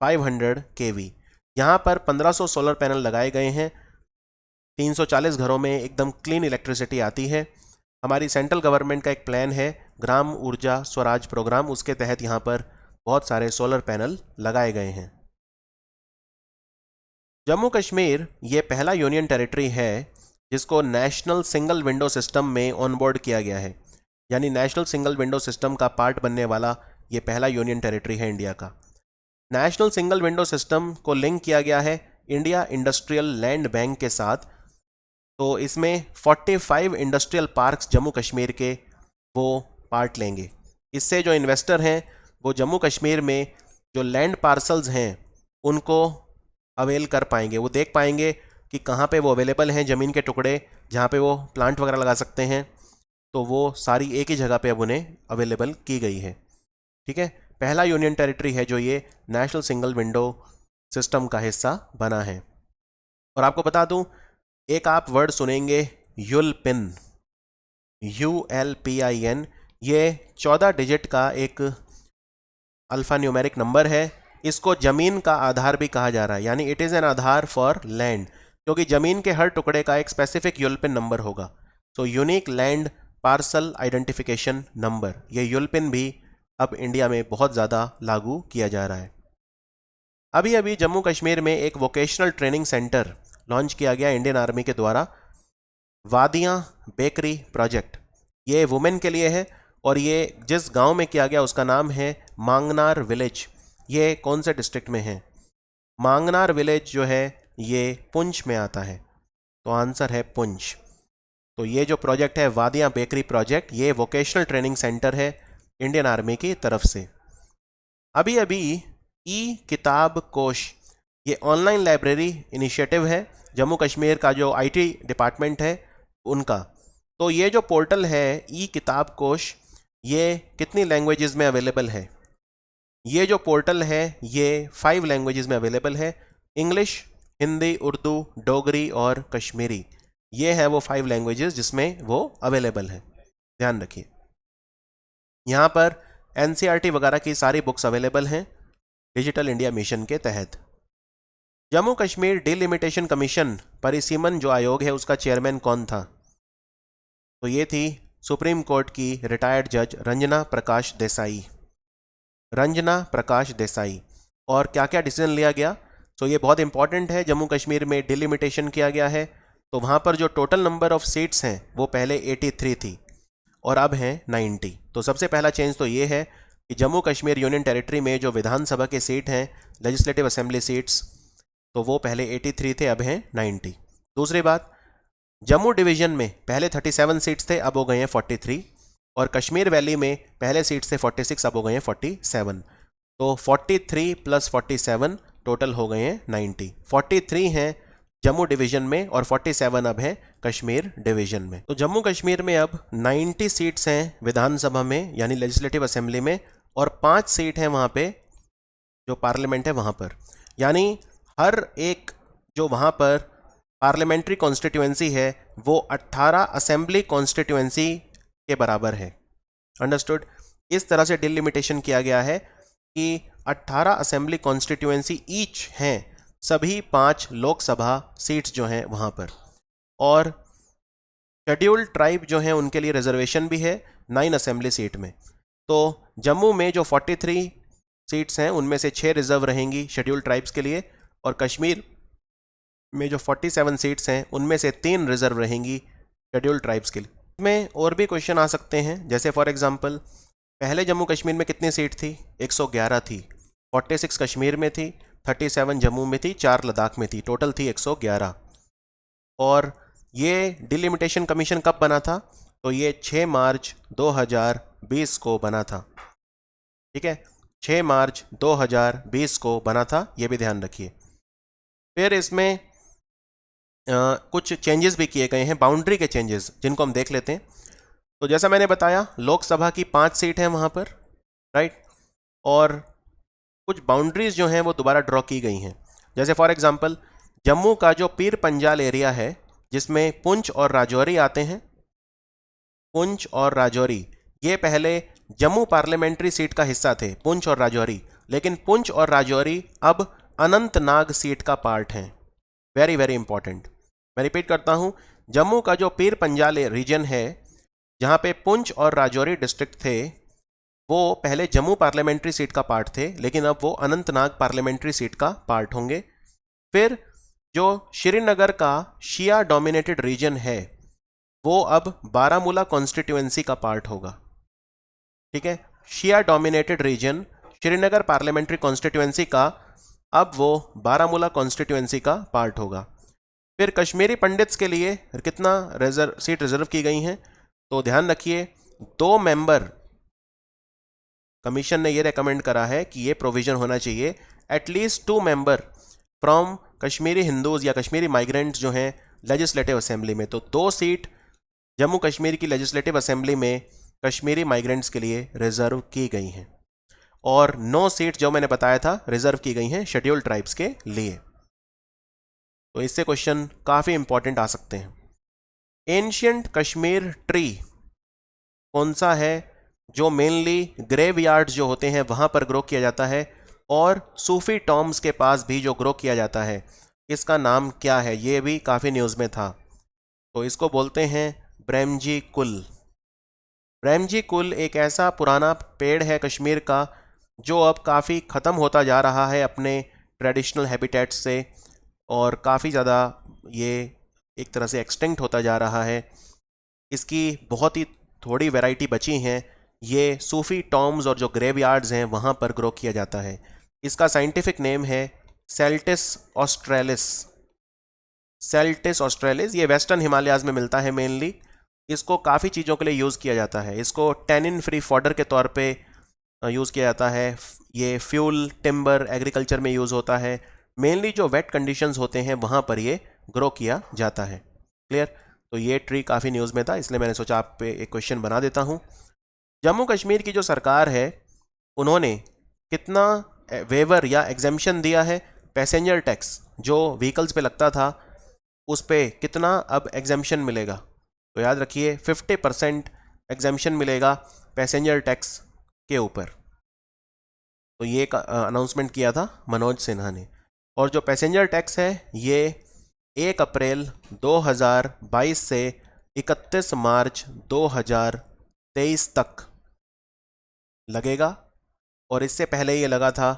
500 केवी, यहाँ पर 1500 सोलर पैनल लगाए गए हैं। 340 घरों में एकदम क्लीन इलेक्ट्रिसिटी आती है। हमारी सेंट्रल गवर्नमेंट का एक प्लान है ग्राम ऊर्जा स्वराज प्रोग्राम, उसके तहत यहाँ पर बहुत सारे सोलर पैनल लगाए गए हैं। जम्मू कश्मीर ये पहला यूनियन टेरिटरी है जिसको नेशनल सिंगल विंडो सिस्टम में ऑनबोर्ड किया गया है, यानी नेशनल सिंगल विंडो सिस्टम का पार्ट बनने वाला ये पहला यूनियन टेरिटरी है इंडिया का। नेशनल सिंगल विंडो सिस्टम को लिंक किया गया है इंडिया इंडस्ट्रियल लैंड बैंक के साथ। तो इसमें 45 इंडस्ट्रियल पार्क्स जम्मू कश्मीर के वो पार्ट लेंगे। इससे जो इन्वेस्टर हैं वो जम्मू कश्मीर में जो लैंड पार्सल्स हैं उनको अवेल कर पाएंगे। वो देख पाएंगे कि कहाँ पे वो अवेलेबल हैं ज़मीन के टुकड़े जहाँ पे वो प्लांट वगैरह लगा सकते हैं। तो वो सारी एक ही जगह पे अब उन्हें अवेलेबल की गई है। ठीक है, पहला यूनियन टेरिटरी है जो ये नेशनल सिंगल विंडो सिस्टम का हिस्सा बना है। और आपको बता दूं, एक आप वर्ड सुनेंगे यूलपिन, ULPIN। ये 14 डिजिट का एक अल्फा न्यूमेरिक नंबर है। इसको जमीन का आधार भी कहा जा रहा है, यानी it is an Aadhaar for land, क्योंकि जमीन के हर टुकड़े का एक स्पेसिफिक यूलपिन नंबर होगा। तो unique land parcel identification number, ये यूलपिन भी अब इंडिया में बहुत ज़्यादा लागू किया जा रहा है। अभी अभी जम्मू कश्मीर में एक वोकेशनल ट्रेनिंग सेंटर लॉन्च किया गया इंडियन आर्मी के द्वारा, वादियाँ बेकरी प्रोजेक्ट। ये वुमेन के लिए है, और ये जिस गांव में किया गया उसका नाम है मांगनार विलेज। ये कौन से डिस्ट्रिक्ट में है? मांगनार विलेज जो है ये पुंछ में आता है, तो आंसर है पुंछ। तो ये जो प्रोजेक्ट है वादियाँ बेकरी प्रोजेक्ट, ये वोकेशनल ट्रेनिंग सेंटर है इंडियन आर्मी की तरफ से। अभी अभी ई किताब कोश, ये ऑनलाइन लाइब्रेरी इनिशिएटिव है जम्मू कश्मीर का जो IT डिपार्टमेंट है उनका। तो ये जो पोर्टल है ई किताब कोश, ये कितनी लैंग्वेजेस में अवेलेबल है? ये जो पोर्टल है ये 5 लैंग्वेजेस में अवेलेबल है, इंग्लिश, हिंदी, उर्दू, डोगरी और कश्मीरी। ये है वो 5 लैंग्वेजेस जिसमें वो अवेलेबल है, ध्यान रखिए। यहाँ पर NCERT वगैरह की सारी बुक्स अवेलेबल हैं डिजिटल इंडिया मिशन के तहत। जम्मू कश्मीर डिलिमिटेशन कमीशन परिसीमन जो आयोग है उसका चेयरमैन कौन था? तो ये थी सुप्रीम कोर्ट की रिटायर्ड जज रंजना प्रकाश देसाई। रंजना प्रकाश देसाई। और क्या क्या डिसीजन लिया गया? तो ये बहुत इंपॉर्टेंट है, जम्मू कश्मीर में डिलिमिटेशन किया गया है, तो वहाँ पर जो टोटल नंबर ऑफ सीट्स हैं वो पहले 83 थी और अब हैं 90। तो सबसे पहला चेंज तो ये है कि जम्मू कश्मीर यूनियन टेरिटरी में जो विधानसभा के सीट हैं, लेजिस्लेटिव असेंबली सीट्स, तो वो पहले 83 थे, अब हैं 90। दूसरी बात, जम्मू डिवीज़न में पहले 37 सीट्स थे, अब हो गए हैं 43, और कश्मीर वैली में पहले सीट्स थे 46, अब हो गए हैं 47। तो 43 + 47 टोटल हो गए हैं 90। 43 हैं जम्मू डिवीज़न में और 47 अब है कश्मीर डिवीज़न में। तो जम्मू कश्मीर में अब 90 सीट्स हैं विधानसभा में, यानी लेजिस्लेटिव असेंबली में, और 5 सीट हैं वहाँ पे जो पार्लियामेंट है वहाँ पर। यानी हर एक जो वहाँ पर पार्लियामेंट्री कॉन्स्टिट्यूएंसी है वो 18 असेंबली कॉन्स्टिट्यूएंसी के बराबर है। अंडरस्टूड? इस तरह से डिलिमिटेशन किया गया है कि 18 असेंबली कॉन्स्टिट्यूएंसी ईच हैं, सभी 5 लोकसभा सीट्स जो हैं वहाँ पर। और शेड्यूल्ड ट्राइब जो हैं उनके लिए रिजर्वेशन भी है 9 असेंबली सीट में। तो जम्मू में जो 43 सीट्स हैं उनमें से 6 रिजर्व रहेंगी शेड्यूल्ड ट्राइब्स के लिए, और कश्मीर में जो 47 सीट्स हैं उनमें से 3 रिजर्व रहेंगी शेड्यूल्ड ट्राइब्स के लिए। इसमें और भी क्वेश्चन आ सकते हैं, जैसे फॉर एग्जांपल पहले जम्मू कश्मीर में कितनी सीट थी? 111 थी। 46 कश्मीर में थी, 37 जम्मू में थी, 4 लद्दाख में थी, टोटल थी 111। और ये डिलिमिटेशन कमीशन कब बना था? तो ये 6 मार्च 2020 को बना था। ठीक है, 6 मार्च 2020 को बना था, ये भी ध्यान रखिए। फिर इसमें कुछ चेंजेस भी किए गए हैं, बाउंड्री के चेंजेस, जिनको हम देख लेते हैं। तो जैसा मैंने बताया, लोकसभा की 5 सीट हैं वहाँ पर, राइट, और कुछ बाउंड्रीज जो हैं वो दोबारा ड्रॉ की गई हैं। जैसे फॉर एग्जांपल जम्मू का जो पीर पंजाल एरिया है, जिसमें पुंछ और राजौरी आते हैं, पुंछ और राजौरी ये पहले जम्मू पार्लियामेंट्री सीट का हिस्सा थे, पुंछ और राजौरी, लेकिन पुंछ और राजौरी अब अनंतनाग सीट का पार्ट हैं। Very very important. मैं रिपीट करता हूं, जम्मू का जो पीर पंजाल रीजन है, जहां पे पुंछ और राजौरी डिस्ट्रिक्ट थे, वो पहले जम्मू पार्लियामेंट्री सीट का पार्ट थे, लेकिन अब वो अनंतनाग पार्लियामेंट्री सीट का पार्ट होंगे। फिर जो श्रीनगर का शिया डोमिनेटेड रीजन है, वो अब बारामूला कॉन्स्टिट्यूएंसी का पार्ट होगा। ठीक है, शिया dominated region Srinagar parliamentary constituency का अब वो बारामूला कॉन्स्टिट्यूएंसी का पार्ट होगा। फिर कश्मीरी पंडित्स के लिए कितना सीट रिजर्व की गई हैं? तो ध्यान रखिए, 2 मेंबर, कमीशन ने ये रेकमेंड करा है कि ये प्रोविजन होना चाहिए, at least 2 member from Kashmiri Hindus या कश्मीरी माइग्रेंट्स जो हैं लेजिस्लेटिव असेंबली में। तो 2 सीट जम्मू कश्मीर की लेजिस्लेटिव असेंबली में कश्मीरी माइग्रेंट्स के लिए रिजर्व की गई हैं, और 9 सीट जो मैंने बताया था रिजर्व की गई हैं शेड्यूल्ड ट्राइब्स के लिए। तो इससे क्वेश्चन काफ़ी इंपॉर्टेंट आ सकते हैं। एंशियंट कश्मीर ट्री कौन सा है जो मेनली ग्रेव यार्ड्स जो होते हैं वहाँ पर ग्रो किया जाता है, और सूफी टॉम्स के पास भी जो ग्रो किया जाता है, इसका नाम क्या है? ये भी काफ़ी न्यूज़ में था। तो इसको बोलते हैं ब्रह्मजी कुल। ब्रह्मजी कुल एक ऐसा पुराना पेड़ है कश्मीर का जो अब काफ़ी ख़त्म होता जा रहा है अपने ट्रेडिशनल हैबिटेट्स से, और काफ़ी ज़्यादा ये एक तरह से एक्सटिंक्ट होता जा रहा है। इसकी बहुत ही थोड़ी वैरायटी बची हैं। ये सूफी टॉम्स और जो ग्रेव यार्ड्स हैं वहाँ पर ग्रो किया जाता है। इसका साइंटिफिक नेम है सेल्टिस ऑस्ट्रेलिस। सेल्टिस ऑस्ट्रेलिस, ये वेस्टर्न हिमालयाज में मिलता है मेनली। इसको काफ़ी चीज़ों के लिए यूज़ किया जाता है। इसको टैनिन फ्री फॉडर के तौर पे यूज़ किया जाता है। ये फ्यूल, टिम्बर, एग्रीकल्चर में यूज़ होता है। मेनली जो वेट कंडीशंस होते हैं वहाँ पर ये ग्रो किया जाता है। क्लियर? तो ये ट्री काफ़ी न्यूज़ में था, इसलिए मैंने सोचा आप पे एक क्वेश्चन बना देता हूँ। जम्मू कश्मीर की जो सरकार है, उन्होंने कितना वेवर या एग्जेम्पशन दिया है? पैसेंजर टैक्स जो व्हीकल्स पे लगता था, उस पे कितना अब एग्जेम्पशन मिलेगा? तो याद रखिए 50% एग्जेम्पशन मिलेगा पैसेंजर टैक्स के ऊपर। तो ये अनाउंसमेंट किया था मनोज सिन्हा ने। और जो पैसेंजर टैक्स है ये 1 अप्रैल 2022 से 31 मार्च 2023 तक लगेगा, और इससे पहले ये लगा था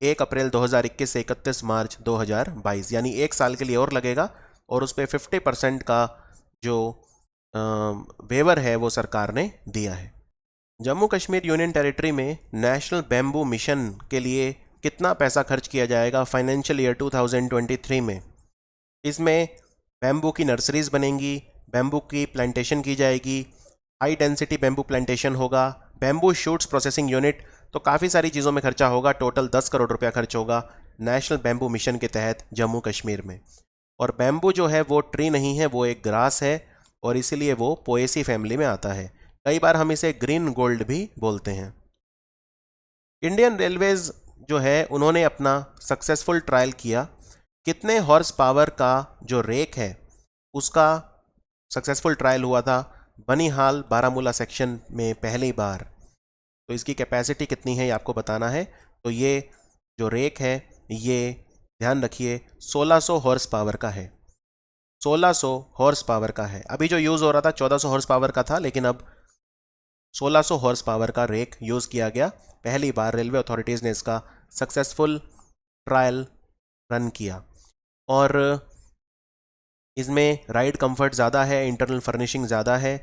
1 अप्रैल 2021 से 31 मार्च 2022, यानी 1 साल के लिए और लगेगा, और उस पर 50% का जो वेवर है वो सरकार ने दिया है। जम्मू कश्मीर यूनियन टेरिटरी में नेशनल बैम्बू मिशन के लिए कितना पैसा खर्च किया जाएगा फाइनेंशियल ईयर 2023 में? इसमें बैम्बू की नर्सरीज बनेंगी, बैम्बू की प्लांटेशन की जाएगी, हाई डेंसिटी बैम्बू प्लांटेशन होगा, बैम्बू शूट्स प्रोसेसिंग यूनिट, तो काफ़ी सारी चीज़ों में खर्चा होगा। टोटल 10 करोड़ रुपया खर्च होगा नेशनल बैम्बू मिशन के तहत जम्मू कश्मीर में। और बैम्बू जो है वो ट्री नहीं है, वो एक ग्रास है, और इसीलिए वो पोएसी फैमिली में आता है। कई बार हम इसे ग्रीन गोल्ड भी बोलते हैं। इंडियन रेलवेज जो है उन्होंने अपना सक्सेसफुल ट्रायल किया। कितने हॉर्स पावर का जो रेक है उसका सक्सेसफुल ट्रायल हुआ था बनिहाल बारामूला सेक्शन में पहली बार। तो इसकी कैपेसिटी कितनी है ये आपको बताना है। तो ये जो रेक है ये ध्यान रखिए 1600 हॉर्स पावर का है। 1600 हॉर्स पावर का है। अभी जो यूज़ हो रहा था 1400 हॉर्स पावर का था, लेकिन अब 1600 हॉर्स पावर का रेक यूज़ किया गया। पहली बार रेलवे अथॉरिटीज़ ने इसका सक्सेसफुल ट्रायल रन किया। और इसमें राइड कंफर्ट ज़्यादा है, इंटरनल फर्निशिंग ज़्यादा है,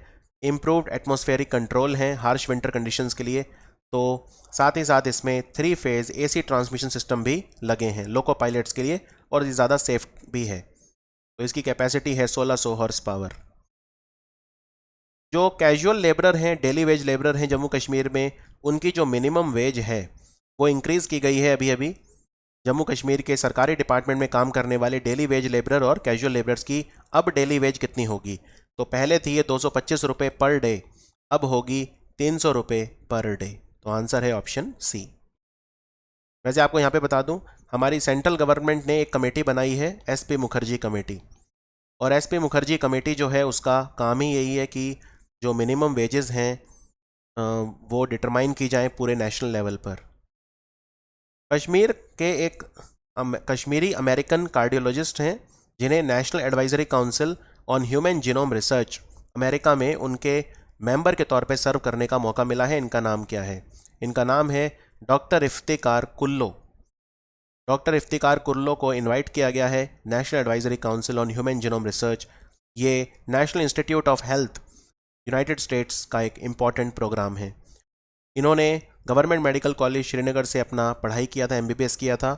इम्प्रूव्ड एटमॉस्फेरिक कंट्रोल है हार्श विंटर कंडीशंस के लिए। तो साथ ही साथ इसमें 3 फेज़ AC ट्रांसमिशन सिस्टम भी लगे हैं लोको पायलट्स के लिए, और ये ज़्यादा सेफ भी है। तो इसकी कैपेसिटी है 1600 हॉर्स पावर। जो कैजुअल लेबरर हैं, डेली वेज लेबरर हैं जम्मू कश्मीर में, उनकी जो मिनिमम वेज है वो इंक्रीज़ की गई है अभी अभी। जम्मू कश्मीर के सरकारी डिपार्टमेंट में काम करने वाले डेली वेज लेबरर और कैजुअल लेबरर्स की अब डेली वेज कितनी होगी? तो पहले थी ये 225 रुपये पर डे, अब होगी 300 रुपये पर डे। तो आंसर है ऑप्शन सी। वैसे आपको यहाँ पे बता दूँ, हमारी सेंट्रल गवर्नमेंट ने एक कमेटी बनाई है SP मुखर्जी कमेटी, और SP मुखर्जी कमेटी जो है उसका काम ही यही है कि जो मिनिमम वेजेस हैं वो डिटरमाइन की जाएं पूरे नेशनल लेवल पर। कश्मीर के एक कश्मीरी अमेरिकन कार्डियोलॉजिस्ट हैं जिन्हें national Advisory Council on Human Genome research America में उनके मेंबर के तौर पे सर्व करने का मौका मिला है। इनका नाम क्या है? इनका नाम है डॉक्टर इफ्तिकार कुल्लो। डॉक्टर इफ्तिकार कुल्लो को इनवाइट किया गया है National Advisory Council on Human Genome Research. ये National Institute of Health United States का एक इम्पॉर्टेंट प्रोग्राम है। इन्होंने गवर्नमेंट मेडिकल कॉलेज श्रीनगर से अपना पढ़ाई किया था, MBBS किया था,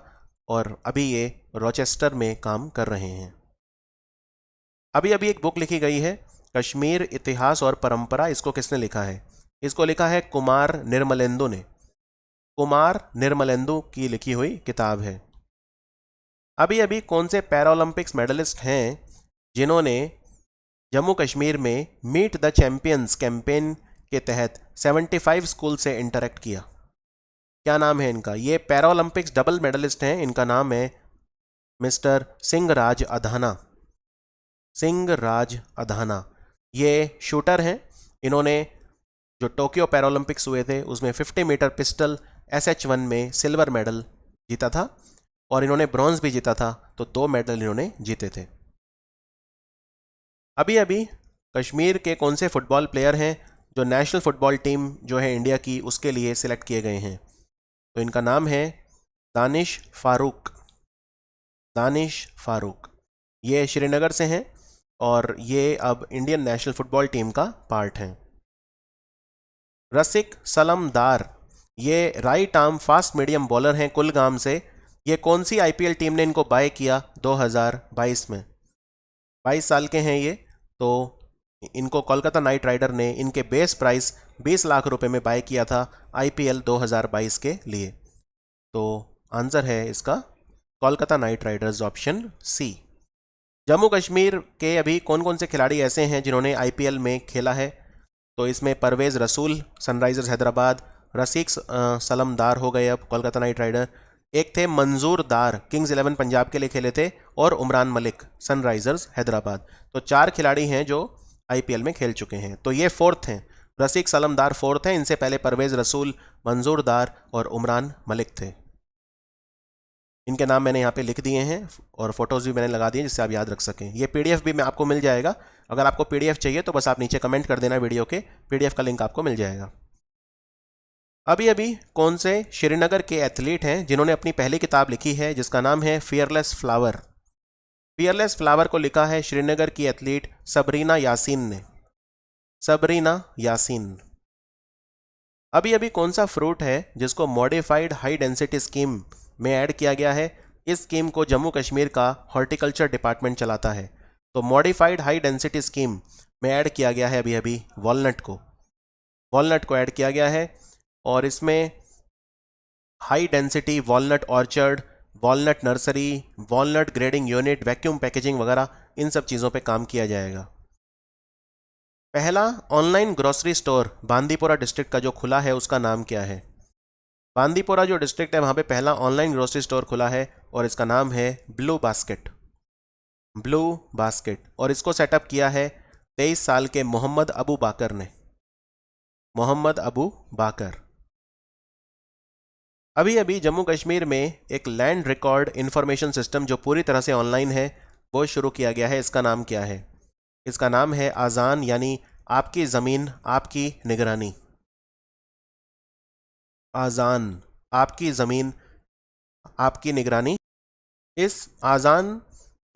और अभी ये रॉचेस्टर में काम कर रहे हैं। अभी अभी एक बुक लिखी गई है कश्मीर इतिहास और परंपरा। इसको किसने लिखा है? इसको लिखा है कुमार निर्मलेंदु ने। कुमार निर्मलेंदु की लिखी हुई किताब है। अभी अभी कौन से पैरालंपिक्स मेडलिस्ट हैं जिन्होंने जम्मू कश्मीर में मीट द चैंपियंस कैंपेन के तहत 75 स्कूल से इंटरेक्ट किया? क्या नाम है इनका? ये पैरालंपिक्स डबल मेडलिस्ट हैं। इनका नाम है मिस्टर सिंह राज अधाना। सिंह राज अधाना ये शूटर हैं। इन्होंने जो टोक्यो पैरालंपिक्स हुए थे उसमें 50 मीटर पिस्टल SH1 में सिल्वर मेडल जीता था, और इन्होंने ब्रॉन्ज भी जीता था। तो 2 मेडल इन्होंने जीते थे। अभी अभी कश्मीर के कौन से फुटबॉल प्लेयर हैं जो नेशनल फुटबॉल टीम जो है इंडिया की उसके लिए सिलेक्ट किए गए हैं? तो इनका नाम है दानिश फारूक। दानिश फारूक ये श्रीनगर से हैं और ये अब इंडियन नेशनल फुटबॉल टीम का पार्ट हैं। रसिक सलमदार ये right arm fast medium bowler हैं कुलगाम से। ये कौन सी IPL टीम ने इनको बाय किया 2022 में? 22 साल के हैं ये। तो इनको कोलकाता नाइट राइडर ने इनके बेस प्राइस 20 लाख रुपए में बाय किया था IPL 2022 के लिए। तो आंसर है इसका Kolkata knight riders, option C. Jammu Kashmir के अभी कौन कौन से खिलाड़ी ऐसे हैं जिन्होंने IPL में खेला है? तो इसमें परवेज़ रसूल सनराइजर्स हैदराबाद, रसीक सलमदार हो गए अब कोलकाता नाइट राइडर, एक थे मंजूर दार किंग्स 11 पंजाब के लिए खेले थे, और उमरान मलिक सनराइजर्स हैदराबाद। तो 4 खिलाड़ी हैं जो IPL में खेल चुके हैं। तो ये 4th हैं। रसीक सलमदार 4th हैं। इनसे पहले परवेज़ रसूल, मंजूर दार और उमरान मलिक थे। इनके नाम मैंने यहाँ पे लिख दिए हैं और फोटोज़ भी मैंने लगा दिए जिससे आप याद रख सकें। ये PDF भी मैं आपको मिल जाएगा। अगर आपको PDF चाहिए तो बस आप नीचे कमेंट कर देना वीडियो के, PDF का लिंक आपको मिल जाएगा। अभी अभी कौन से श्रीनगर के एथलीट हैं जिन्होंने अपनी पहली किताब लिखी है जिसका नाम है फियरलेस फ्लावर? फियरलेस फ्लावर को लिखा है श्रीनगर की एथलीट सबरीना यासीन ने। सबरीना यासीन। अभी अभी कौन सा फ्रूट है जिसको मॉडिफाइड हाई डेंसिटी स्कीम में ऐड किया गया है? इस स्कीम को जम्मू कश्मीर का हॉर्टिकल्चर डिपार्टमेंट चलाता है। तो मॉडिफाइड हाई डेंसिटी स्कीम में ऐड किया गया है अभी अभी वॉलनट को। वॉलनट को ऐड किया गया है, और इसमें high density walnut orchard, walnut nursery, walnut grading unit, vacuum packaging वगैरह इन सब चीज़ों पे काम किया जाएगा। पहला online grocery store Bandipora district का जो खुला है उसका नाम क्या है? बांदीपोरा जो डिस्ट्रिक्ट है वहाँ पे पहला ऑनलाइन ग्रोसरी स्टोर खुला है और इसका नाम है ब्लू बास्केट। Blue basket. और इसको सेटअप किया है 23 साल के मोहम्मद अबू बाकर ने। मोहम्मद अबू बाकर। अभी अभी जम्मू कश्मीर में एक लैंड रिकॉर्ड इंफॉर्मेशन सिस्टम जो पूरी तरह से ऑनलाइन है वो शुरू किया गया है। इसका नाम क्या है? इसका नाम है आज़ान, यानी आपकी ज़मीन आपकी निगरानी। आज़ान, आपकी ज़मीन आपकी निगरानी। इस आज़ान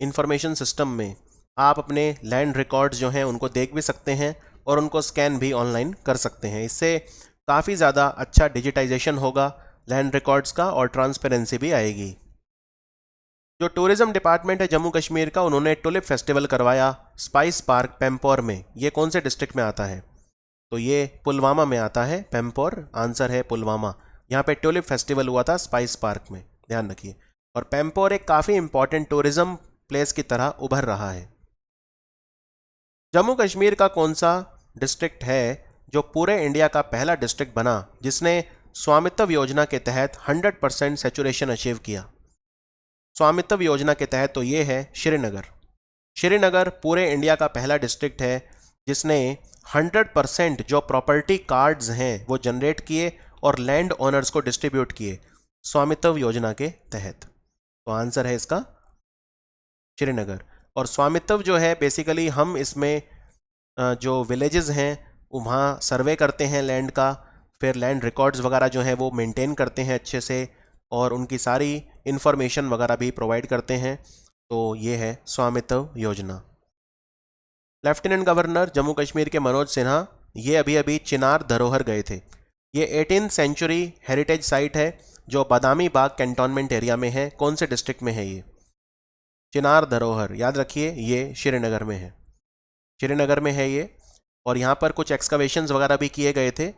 इंफॉर्मेशन सिस्टम में आप अपने लैंड रिकॉर्ड्स जो हैं उनको देख भी सकते हैं और उनको स्कैन भी ऑनलाइन कर सकते हैं। इससे काफ़ी ज़्यादा अच्छा डिजिटाइजेशन होगा लैंड रिकॉर्ड्स का और ट्रांसपेरेंसी भी आएगी। जो टूरिज़्म डिपार्टमेंट है जम्मू कश्मीर का, उन्होंने टुलिप फेस्टिवल करवाया स्पाइस पार्क पेम्पोर में। ये कौन से डिस्ट्रिक्ट में आता है? तो ये पुलवामा में आता है। पेम्पोर आंसर है पुलवामा। यहाँ पे टुलिप फेस्टिवल हुआ था स्पाइस पार्क में, ध्यान रखिए। और पेम्पोर एक काफ़ी इंपॉर्टेंट टूरिज़्म प्लेस की तरह उभर रहा है। जम्मू कश्मीर का कौन सा डिस्ट्रिक्ट है जो पूरे इंडिया का पहला डिस्ट्रिक्ट बना जिसने स्वामित्व योजना के तहत 100% सैचुरेशन अचीव किया? स्वामित्व योजना के तहत तो ये है श्रीनगर। श्रीनगर पूरे इंडिया का पहला डिस्ट्रिक्ट है जिसने 100% जो प्रॉपर्टी कार्ड्स हैं वो जनरेट किए और लैंड ओनर्स को डिस्ट्रीब्यूट किए स्वामित्व योजना के तहत। तो आंसर है इसका श्रीनगर। और स्वामित्व जो है बेसिकली हम इसमें जो विलेजेस हैं वहाँ सर्वे करते हैं लैंड का, फिर लैंड रिकॉर्ड्स वगैरह जो हैं वो मेंटेन करते हैं अच्छे से और उनकी सारी इंफॉर्मेशन वगैरह भी प्रोवाइड करते हैं। तो ये है स्वामित्व योजना। लेफ्टिनेंट गवर्नर जम्मू कश्मीर के मनोज सिन्हा ये अभी अभी चिनार धरोहर गए थे। ये 18th सेंचुरी हेरिटेज साइट है जो बादामी बाग कैंटोनमेंट एरिया में है। कौन से डिस्ट्रिक्ट में है ये? चिनार धरोहर, याद रखिए ये श्रीनगर में है। श्रीनगर में है ये। और यहाँ पर कुछ एक्सकवेशंस वगैरह भी किए गए थे।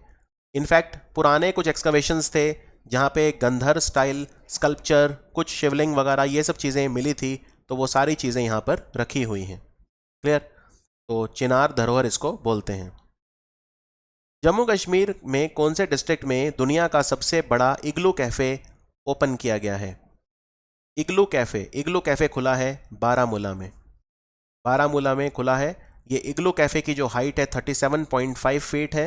इनफैक्ट पुराने कुछ एक्सकवेशंस थे जहाँ पे गंधर स्टाइल स्कल्पचर, कुछ शिवलिंग वगैरह ये सब चीज़ें मिली थी, तो वो सारी चीज़ें यहाँ पर रखी हुई हैं। क्लियर? तो चिनार धरोहर इसको बोलते हैं। जम्मू कश्मीर में कौन से डिस्ट्रिक्ट में दुनिया का सबसे बड़ा इग्लू कैफ़े ओपन किया गया है? इग्लू कैफ़े खुला है बारामूला में। बारामूला में खुला है। ये इग्लू कैफ़े की जो हाइट है 37.5 फीट है,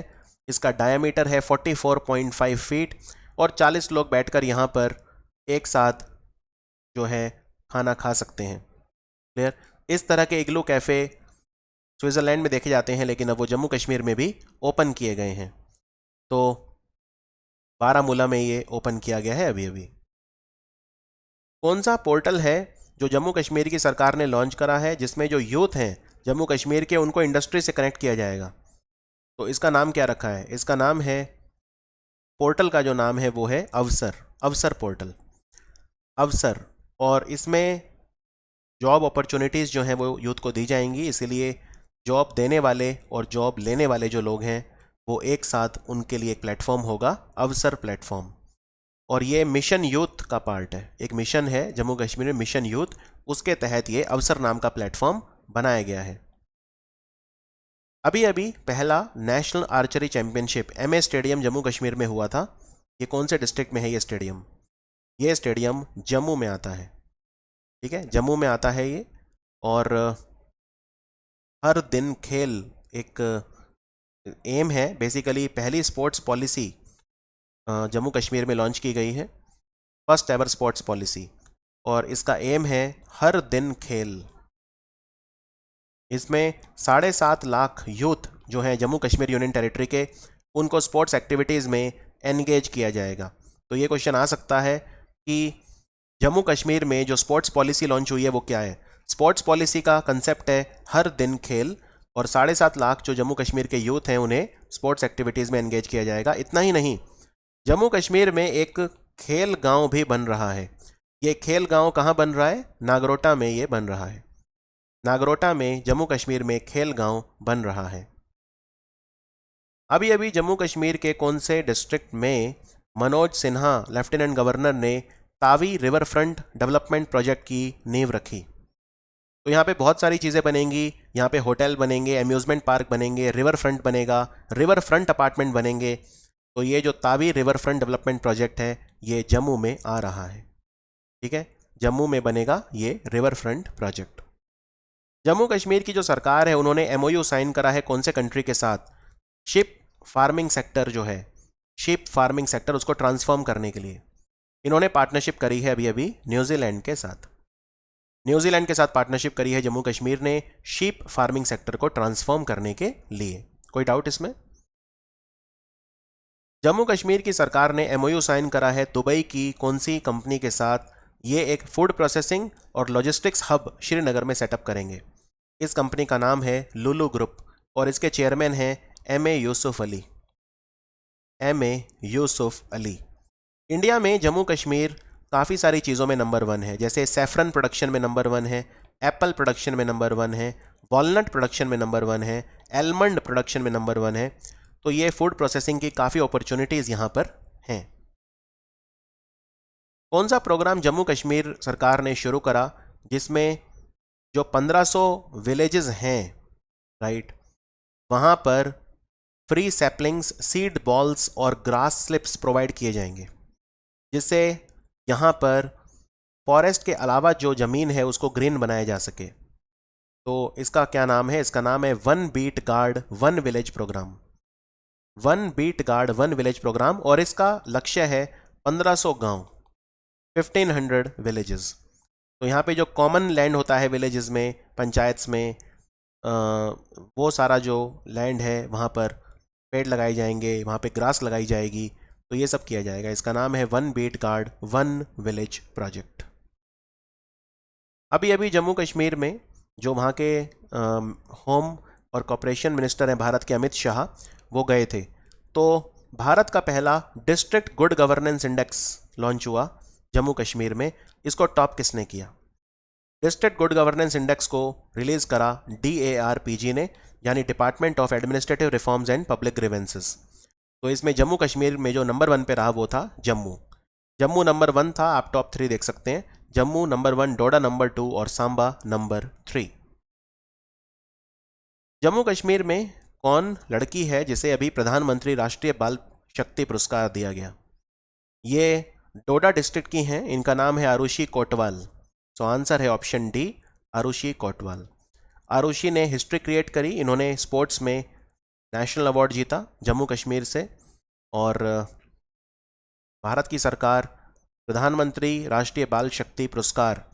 इसका डायमीटर है 44.5 फीट और 40 लोग बैठकर यहाँ पर एक साथ जो है खाना खा सकते हैं। क्लियर? इस तरह के इग्लू कैफ़े स्विट्ज़रलैंड में देखे जाते हैं, लेकिन अब वो जम्मू कश्मीर में भी ओपन किए गए हैं। तो बारामूला में ये ओपन किया गया है अभी अभी। कौन सा पोर्टल है जो जम्मू कश्मीर की सरकार ने लॉन्च करा है जिसमें जो यूथ हैं जम्मू कश्मीर के उनको इंडस्ट्री से कनेक्ट किया जाएगा? तो इसका नाम क्या रखा है? इसका नाम है, पोर्टल का जो नाम है वो है अवसर पोर्टल। अवसर। और इसमें जॉब अपॉर्चुनिटीज़ जो हैं वो यूथ को दी जाएंगी, इसीलिए जॉब देने वाले और जॉब लेने वाले जो लोग हैं वो एक साथ उनके लिए एक प्लेटफॉर्म होगा, अवसर प्लेटफॉर्म। और ये मिशन यूथ का पार्ट है। एक मिशन है जम्मू कश्मीर में, मिशन यूथ, उसके तहत ये अवसर नाम का प्लेटफॉर्म बनाया गया है। अभी अभी पहला national archery championship MA stadium Jammu Kashmir में हुआ था। ये कौन से डिस्ट्रिक्ट में है ये स्टेडियम? ये स्टेडियम जम्मू में आता है। ठीक है, जम्मू में आता है ये। और हर दिन खेल एक एम है। बेसिकली पहली स्पोर्ट्स पॉलिसी जम्मू कश्मीर में लॉन्च की गई है, फर्स्ट एवर स्पोर्ट्स पॉलिसी, और इसका एम है हर दिन खेल। इसमें 7.5 लाख यूथ जो हैं जम्मू कश्मीर यूनियन टेरिटरी के, उनको स्पोर्ट्स एक्टिविटीज़ में एंगेज किया जाएगा। तो ये क्वेश्चन आ सकता है कि जम्मू कश्मीर में जो स्पोर्ट्स पॉलिसी लॉन्च हुई है वो क्या है? स्पोर्ट्स पॉलिसी का कंसेप्ट है हर दिन खेल, और 7.5 लाख जो जम्मू कश्मीर के यूथ हैं उन्हें स्पोर्ट्स एक्टिविटीज़ में एंगेज किया जाएगा। इतना ही नहीं, जम्मू कश्मीर में एक खेल गांव भी बन रहा है। ये खेल गांव कहाँ बन रहा है? नागरोटा में ये बन रहा है। नागरोटा में जम्मू कश्मीर में खेल गांव बन रहा है। अभी अभी जम्मू कश्मीर के कौन से डिस्ट्रिक्ट में मनोज सिन्हा लेफ्टिनेंट गवर्नर ने Tawi river front development project की नींव रखी? तो यहाँ पे बहुत सारी चीज़ें बनेंगी। यहाँ पे होटल बनेंगे, एम्यूज़मेंट पार्क बनेंगे, रिवर फ्रंट बनेगा, रिवर फ्रंट अपार्टमेंट बनेंगे। तो ये जो Tawi river front development project है ये जम्मू में आ रहा है। ठीक है, जम्मू में बनेगा ये river front project. Jammu Kashmir की जो सरकार है उन्होंने एमओयू साइन करा है कौन से कंट्री के साथ? शिप फार्मिंग सेक्टर जो है, शिप फार्मिंग सेक्टर उसको ट्रांसफॉर्म करने के लिए इन्होंने पार्टनरशिप करी है अभी अभी न्यूजीलैंड के साथ। न्यूजीलैंड के साथ पार्टनरशिप करी है जम्मू कश्मीर ने शीप फार्मिंग सेक्टर को ट्रांसफॉर्म करने के लिए। कोई डाउट इसमें? जम्मू कश्मीर की सरकार ने एमओयू साइन करा है दुबई की कौन सी कंपनी के साथ? ये एक फूड प्रोसेसिंग और लॉजिस्टिक्स हब श्रीनगर में सेटअप करेंगे। इस कंपनी का नाम है लुलु ग्रुप और इसके चेयरमैन हैं M A Yusuf Ali. M A Yusuf Ali. India में जम्मू कश्मीर काफ़ी सारी चीज़ों में नंबर 1 है, जैसे सैफरन प्रोडक्शन में नंबर 1 है, एप्पल प्रोडक्शन में नंबर 1 है, वॉलनट प्रोडक्शन में नंबर 1 है, एलमंड प्रोडक्शन में नंबर 1 है। तो ये फूड प्रोसेसिंग की काफ़ी अपॉर्चुनिटीज़ यहाँ पर हैं। कौन सा प्रोग्राम जम्मू कश्मीर सरकार ने शुरू करा जिसमें जो 1500 विलेजेस हैं, राइट, वहाँ पर फ्री सैपलिंग्स, सीड बॉल्स और ग्रास स्लिप्स प्रोवाइड किए जाएंगे, जिससे यहाँ पर फॉरेस्ट के अलावा जो ज़मीन है उसको ग्रीन बनाया जा सके। तो इसका क्या नाम है? इसका नाम है one beat guard one village program. One beat guard one village program, और इसका लक्ष्य है 1500 गांव, 1500 विलेजेस। तो यहाँ पे जो कॉमन लैंड होता है विलेजेस में, पंचायत्स में, वो सारा जो लैंड है वहाँ पर पेड़ लगाए जाएंगे, वहाँ पे ग्रास लगाई जाएगी, तो ये सब किया जाएगा। इसका नाम है one beat guard one village project. अभी अभी जम्मू कश्मीर में जो वहाँ के होम और कॉर्पोरेशन मिनिस्टर हैं भारत के, अमित शाह, वो गए थे। तो भारत का पहला district good governance index launch हुआ जम्मू कश्मीर में। इसको टॉप किसने किया? डिस्ट्रिक्ट गुड गवर्नेंस इंडेक्स को रिलीज करा DARPG ने, यानी department of administrative reforms and public grievances. तो इसमें जम्मू कश्मीर में जो नंबर 1 पे रहा वो था जम्मू। जम्मू नंबर 1 था, आप टॉप 3 देख सकते हैं। जम्मू नंबर 1, डोडा नंबर 2 और सांबा नंबर 3। जम्मू कश्मीर में कौन लड़की है जिसे अभी प्रधानमंत्री राष्ट्रीय बाल शक्ति पुरस्कार दिया गया? ये डोडा डिस्ट्रिक्ट की हैं, इनका नाम है आरुषि कोटवाल। सो आंसर है ऑप्शन डी, आरुषि कोटवाल। आरुषि ने हिस्ट्री क्रिएट करी, इन्होंने स्पोर्ट्स में नेशनल अवार्ड जीता जम्मू कश्मीर से, और भारत की सरकार प्रधानमंत्री राष्ट्रीय बाल शक्ति पुरस्कार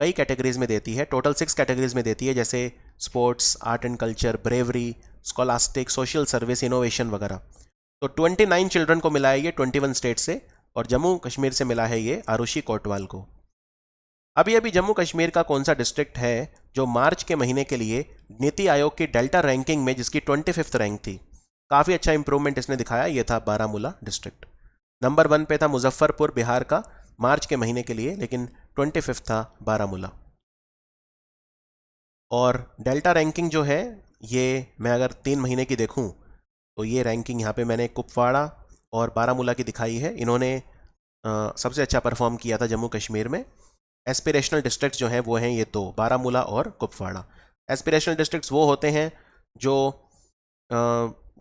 कई कैटेगरीज में देती है, टोटल 6 कैटेगरीज में देती है, जैसे sports, art and culture, bravery, scholastic, social service, innovation वगैरह। तो 29 चिल्ड्रन को मिला है ये 21 स्टेट से, और जम्मू कश्मीर से मिला है ये आरुषि कोटवाल को। अभी अभी जम्मू कश्मीर का कौन सा डिस्ट्रिक्ट है जो मार्च के महीने के लिए नीति आयोग की डेल्टा रैंकिंग में, जिसकी 25th रैंक थी, काफ़ी अच्छा इंप्रूवमेंट इसने दिखाया? ये था बारामूला डिस्ट्रिक्ट। नंबर 1 पे था मुजफ्फरपुर बिहार का मार्च के महीने के लिए, लेकिन 25th था बारामूला। और डेल्टा रैंकिंग जो है ये मैं अगर 3 महीने की देखूं तो ये रैंकिंग यहाँ पे मैंने कुपवाड़ा और बारामूला की दिखाई है। इन्होंने सबसे अच्छा परफॉर्म किया था जम्मू कश्मीर में। एस्पिरेशनल डिस्ट्रिक्ट्स जो हैं वो हैं ये 2, बारामूला और कुपवाड़ा। एस्पिरेशनल डिस्ट्रिक्ट्स वो होते हैं जो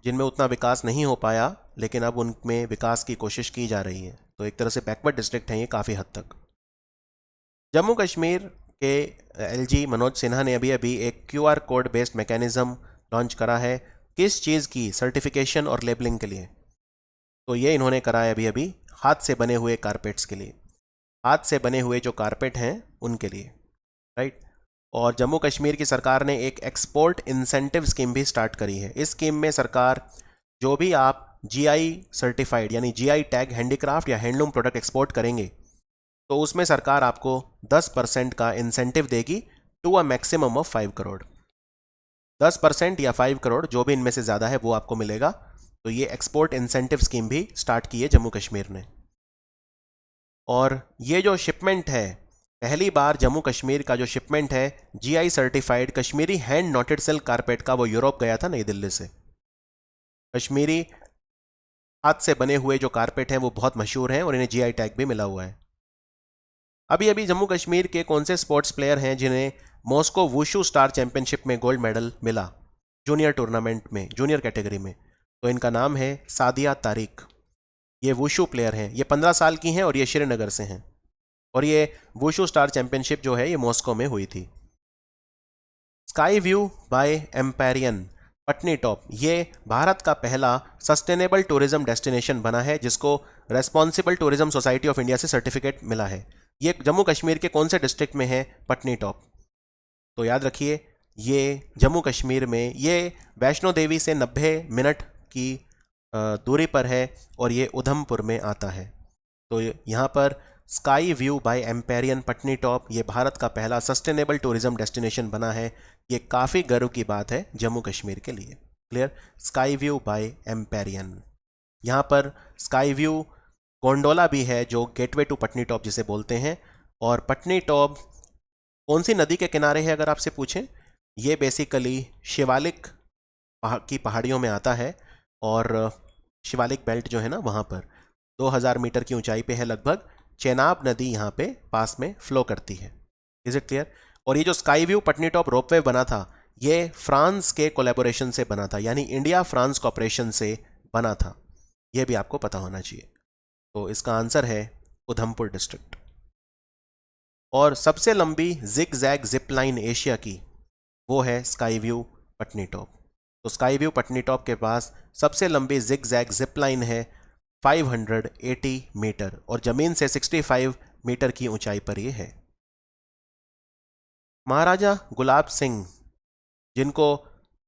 जिनमें उतना विकास नहीं हो पाया, लेकिन अब उनमें विकास की कोशिश की जा रही है। तो एक तरह से बैकवर्ड डिस्ट्रिक्ट हैं ये काफ़ी हद तक। जम्मू कश्मीर के LG मनोज सिन्हा ने अभी अभी एक QR code based mechanism launch करा है। किस चीज़ की? सर्टिफिकेशन और लेबलिंग के लिए। तो ये इन्होंने करा है अभी अभी हाथ से बने हुए कारपेट्स के लिए, हाथ से बने हुए जो कारपेट हैं उनके लिए, राइट। और जम्मू कश्मीर की सरकार ने एक एक्सपोर्ट इंसेंटिव स्कीम भी स्टार्ट करी है। इस स्कीम में सरकार जो भी आप GI सर्टिफाइड यानी GI टैग हैंडीक्राफ्ट या हैंडलूम प्रोडक्ट एक्सपोर्ट करेंगे तो उसमें सरकार आपको 10% का इंसेंटिव देगी to a maximum of 5 crore. 10% या 5 करोड़ जो भी इनमें से ज़्यादा है वो आपको मिलेगा। तो ये एक्सपोर्ट इंसेंटिव स्कीम भी स्टार्ट की है जम्मू कश्मीर ने। और ये जो शिपमेंट है, पहली बार जम्मू कश्मीर का जो शिपमेंट है GI certified Kashmiri hand noted silk carpet का, वो यूरोप गया था नई दिल्ली से। कश्मीरी हाथ से बने हुए जो कारपेट हैं वो बहुत मशहूर हैं और इन्हें GI टैग भी मिला हुआ है। अभी अभी जम्मू कश्मीर के कौन से स्पोर्ट्स प्लेयर हैं जिन्हें मॉस्को वुशू स्टार चैंपियनशिप में गोल्ड मेडल मिला जूनियर टूर्नामेंट में, जूनियर कैटेगरी में? तो इनका नाम है सादिया तारिक। ये वुशु प्लेयर हैं, ये 15 साल की हैं और ये श्रीनगर से हैं। और ये वुशु स्टार चैंपियनशिप जो है ये मॉस्को में हुई थी। Sky view bye Amperian Patni top, ये भारत का पहला सस्टेनेबल टूरिज्म डेस्टिनेशन बना है जिसको responsible tourism society of India से सर्टिफिकेट मिला है। ये जम्मू कश्मीर के कौन से डिस्ट्रिक्ट में है? पटनी टॉप। तो याद रखिए ये जम्मू कश्मीर में, ये वैष्णो देवी से 90 मिनट की दूरी पर है और ये उधमपुर में आता है। तो यहाँ पर sky view bye Amperian Patni top, ये भारत का पहला सस्टेनेबल टूरिज्म डेस्टिनेशन बना है। ये काफ़ी गर्व की बात है जम्मू कश्मीर के लिए। Clear? Sky view bye Amperian. यहाँ पर स्काई व्यू गोंडोला भी है जो गेटवे टू पटनी टॉप जिसे बोलते हैं। और पटनी टॉप कौन सी नदी के किनारे है अगर आपसे पूछें? ये बेसिकली शिवालिक की पहाड़ियों में आता है और शिवालिक बेल्ट जो है ना वहाँ पर 2000 मीटर की ऊंचाई पे है लगभग। चेनाब नदी यहाँ पे पास में फ्लो करती है। Is it clear? और ये जो sky view Patni top ropeway बना था ये फ्रांस के कोलैबोरेशन से बना था, यानी इंडिया फ्रांस कॉपरेशन से बना था। ये भी आपको पता होना चाहिए। तो इसका आंसर है उधमपुर डिस्ट्रिक्ट। और सबसे लंबी zig zag zip line Asia की वो है स्काई व्यू पटनी टॉप। तो स्काई व्यू पटनी टॉप के पास सबसे लंबी जिग जैग जिप लाइन है 580 मीटर और जमीन से 65 मीटर की ऊंचाई पर ये है। महाराजा गुलाब सिंह, जिनको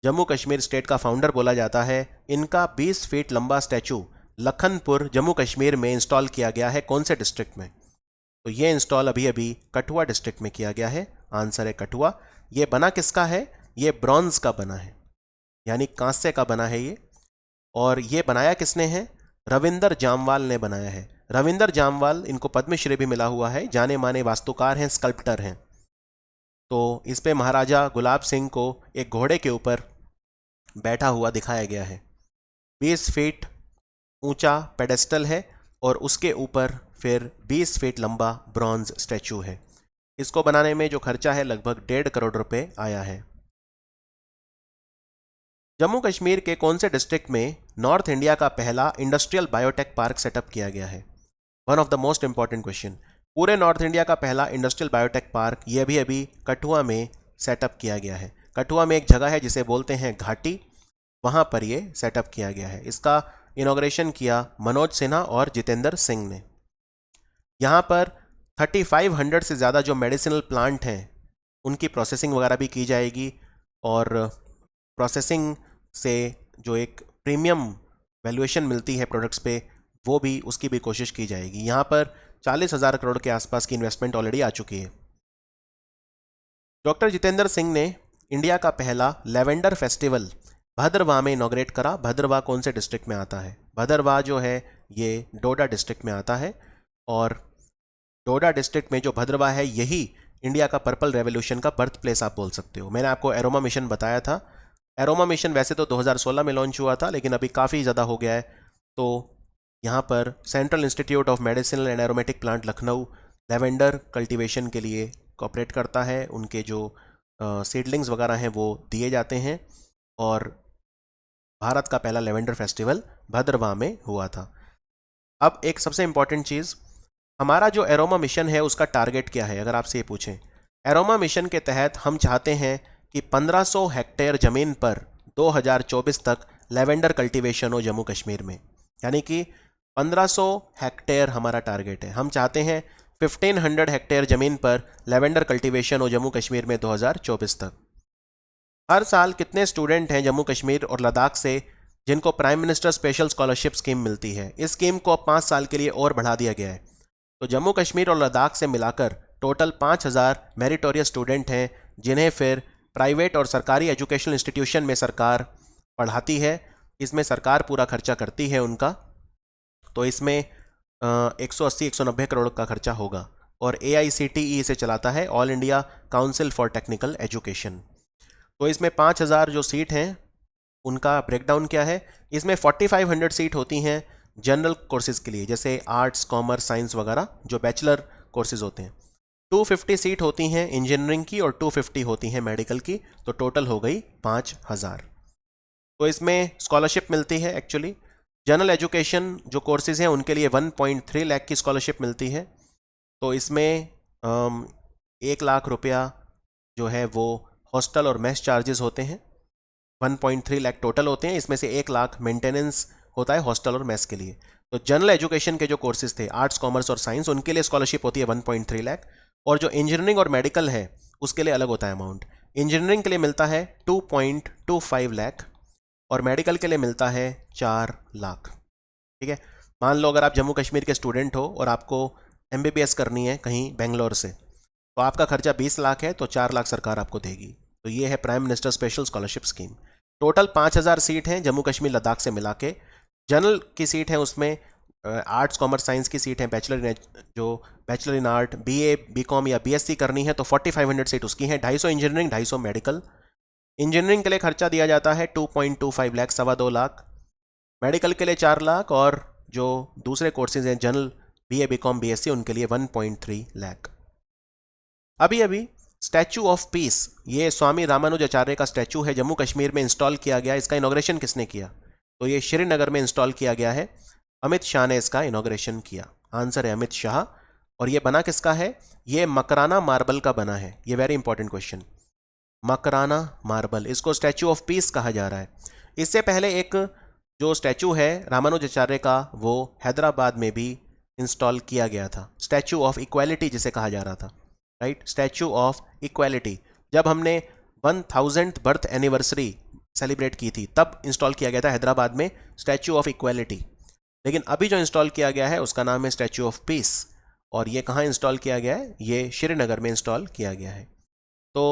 जम्मू कश्मीर स्टेट का फाउंडर बोला जाता है, इनका 20 फीट लंबा स्टैचू लखनपुर जम्मू कश्मीर में इंस्टॉल किया गया है। कौन से डिस्ट्रिक्ट में? तो ये इंस्टॉल अभी अभी कठुआ डिस्ट्रिक्ट में किया गया है। आंसर है कठुआ। ये बना किसका है? ये ब्रॉन्ज का बना है, यानी कांस्य का बना है ये। और ये बनाया किसने है? रविंदर जामवाल ने बनाया है। रविंदर जामवाल, इनको पद्मश्री भी मिला हुआ है, जाने माने वास्तुकार हैं, स्कल्प्टर हैं। तो इस पे महाराजा गुलाब सिंह को एक घोड़े के ऊपर बैठा हुआ दिखाया गया है। 20 फीट ऊंचा पेडेस्टल है और उसके ऊपर फिर 20 फीट लंबा ब्रॉन्ज स्टैचू है। इसको बनाने में जो खर्चा है लगभग 1.5 करोड़ रुपए आया है। जम्मू कश्मीर के कौन से डिस्ट्रिक्ट में नॉर्थ इंडिया का पहला इंडस्ट्रियल बायोटेक पार्क सेटअप किया गया है? One of the most important question. पूरे नॉर्थ इंडिया का पहला इंडस्ट्रियल बायोटेक पार्क ये भी अभी कठुआ में सेटअप किया गया है। कठुआ में एक जगह है जिसे बोलते हैं घाटी, वहाँ पर ये सेटअप किया गया है। इसका इनॉग्रेशन किया मनोज सिन्हा और जितेंद्र सिंह ने। यहाँ पर 3500 से ज़्यादा जो मेडिसिनल प्लांट हैं उनकी प्रोसेसिंग वगैरह भी की जाएगी और प्रोसेसिंग से जो एक प्रीमियम वैल्यूएशन मिलती है प्रोडक्ट्स पे वो भी, उसकी भी कोशिश की जाएगी। यहाँ पर 40,000 करोड़ के आसपास की इन्वेस्टमेंट ऑलरेडी आ चुकी है। डॉक्टर जितेंद्र सिंह ने इंडिया का पहला लेवेंडर फेस्टिवल भद्रवाह में इनॉग्रेट करा। भद्रवाह कौन से डिस्ट्रिक्ट में आता है? भद्रवाह जो है ये डोडा डिस्ट्रिक्ट में आता है और डोडा डिस्ट्रिक्ट में जो भद्रवाह है यही इंडिया का पर्पल रेवोल्यूशन का बर्थ प्लेस आप बोल सकते हो। मैंने आपको एरोमा मिशन बताया था। एरोमा मिशन वैसे तो 2016 में लॉन्च हुआ था लेकिन अभी काफ़ी ज़्यादा हो गया है। तो यहाँ पर central institute of medicinal and aromatic plant Lucknow lavender cultivation के लिए कोऑपरेट करता है। उनके जो सीडलिंग्स वगैरह हैं वो दिए जाते हैं और भारत का पहला लेवेंडर फेस्टिवल भद्रवाह में हुआ था। अब एक सबसे इंपॉर्टेंट चीज़, हमारा जो एरोमा मिशन है उसका टारगेट क्या है अगर आपसे ये पूछें? एरोमा मिशन के तहत हम चाहते हैं कि 1500 हेक्टेयर ज़मीन पर 2024 तक लेवेंडर कल्टीवेशन हो जम्मू कश्मीर में, यानी कि 1500 हेक्टेयर हमारा टारगेट है। हम चाहते हैं 1500 हेक्टेयर ज़मीन पर लेवेंडर कल्टीवेशन हो जम्मू कश्मीर में 2024 तक। हर साल कितने स्टूडेंट हैं जम्मू कश्मीर और लद्दाख से जिनको prime minister special scholarship scheme मिलती है? इस स्कीम को 5 साल के लिए और बढ़ा दिया गया है। तो जम्मू कश्मीर और लद्दाख से मिलाकर टोटल 5000 मेरिटोरियस स्टूडेंट हैं जिन्हें फिर प्राइवेट और सरकारी एजुकेशनल इंस्टीट्यूशन में सरकार पढ़ाती है। इसमें सरकार पूरा खर्चा करती है उनका। तो इसमें 180-190 करोड़ का खर्चा होगा और AICTE इसे चलाता है, all India council for technical education. तो इसमें 5000 जो सीट हैं उनका ब्रेकडाउन क्या है? इसमें 4500 सीट होती हैं जनरल कोर्सेज के लिए, जैसे आर्ट्स, कॉमर्स, साइंस वगैरह जो बैचलर कोर्सेज होते हैं। 250 सीट होती हैं इंजीनियरिंग की और 250 होती हैं मेडिकल की। तो टोटल हो गई 5000। तो इसमें स्कॉलरशिप मिलती है एक्चुअली। जनरल एजुकेशन जो कोर्सेज हैं उनके लिए 1.3 लाख की स्कॉलरशिप मिलती है। तो इसमें 1 लाख रुपया जो है वो हॉस्टल और मेस चार्जेस होते हैं। 1.3 लाख टोटल होते हैं, इसमें से 1 लाख मेंटेनेंस होता है हॉस्टल और मेस के लिए। तो जनरल एजुकेशन के जो कोर्सेज थे आर्ट्स, कॉमर्स और साइंस, उनके लिए स्कॉलरशिप होती है 1.3 लाख। और जो इंजीनियरिंग और मेडिकल है उसके लिए अलग होता है अमाउंट। इंजीनियरिंग के लिए मिलता है 2.25 लाख और मेडिकल के लिए मिलता है 4 लाख। ठीक है, मान लो अगर आप जम्मू कश्मीर के स्टूडेंट हो और आपको एमबीबीएस करनी है कहीं बेंगलोर से, तो आपका खर्चा 20 लाख है, तो 4 लाख सरकार आपको देगी। तो ये है prime minister special scholarship scheme. Total 5,000 seat हैं जम्मू कश्मीर लद्दाख से मिला के। जनरल की सीट है उसमें आर्ट्स, कॉमर्स, साइंस की सीट है। Bachelor in art, BA, BCom या बीएससी करनी है तो 4500 सीट उसकी हैं। 250 इंजीनियरिंग, 250 मेडिकल। इंजीनियरिंग के लिए खर्चा दिया जाता है 2.25 लाख, 2.25 लाख। मेडिकल के लिए 4 लाख और जो दूसरे कोर्सेज हैं जनरल, बीए, बीकॉम, बीएससी, उनके लिए 1.3 लाख। अभी अभी स्टैचू ऑफ पीस, ये स्वामी रामानुजाचार्य का स्टैचू है, जम्मू कश्मीर में इंस्टॉल किया गया। इसका इनॉग्रेशन किसने किया? तो ये श्रीनगर में इंस्टॉल किया गया है। अमित शाह ने इसका इनॉग्रेशन किया। आंसर है अमित शाह। और ये बना किसका है? ये मकराना मार्बल का बना है। ये very important question, Makrana marble, इसको स्टैचू ऑफ पीस कहा जा रहा है। इससे पहले एक जो स्टैचू है रामानुजाचार्य का, वो हैदराबाद में भी इंस्टॉल किया गया था। स्टैचू ऑफ इक्वालिटी जिसे कहा जा रहा था, राइट, स्टैचू ऑफ इक्वालिटी। जब हमने 1000th बर्थ एनिवर्सरी सेलिब्रेट की थी तब इंस्टॉल किया गया था हैदराबाद में स्टैचू ऑफ इक्वालिटी। लेकिन अभी जो इंस्टॉल किया गया है उसका नाम है स्टैचू ऑफ पीस। और ये कहाँ इंस्टॉल किया गया है? ये श्रीनगर में इंस्टॉल किया गया है। तो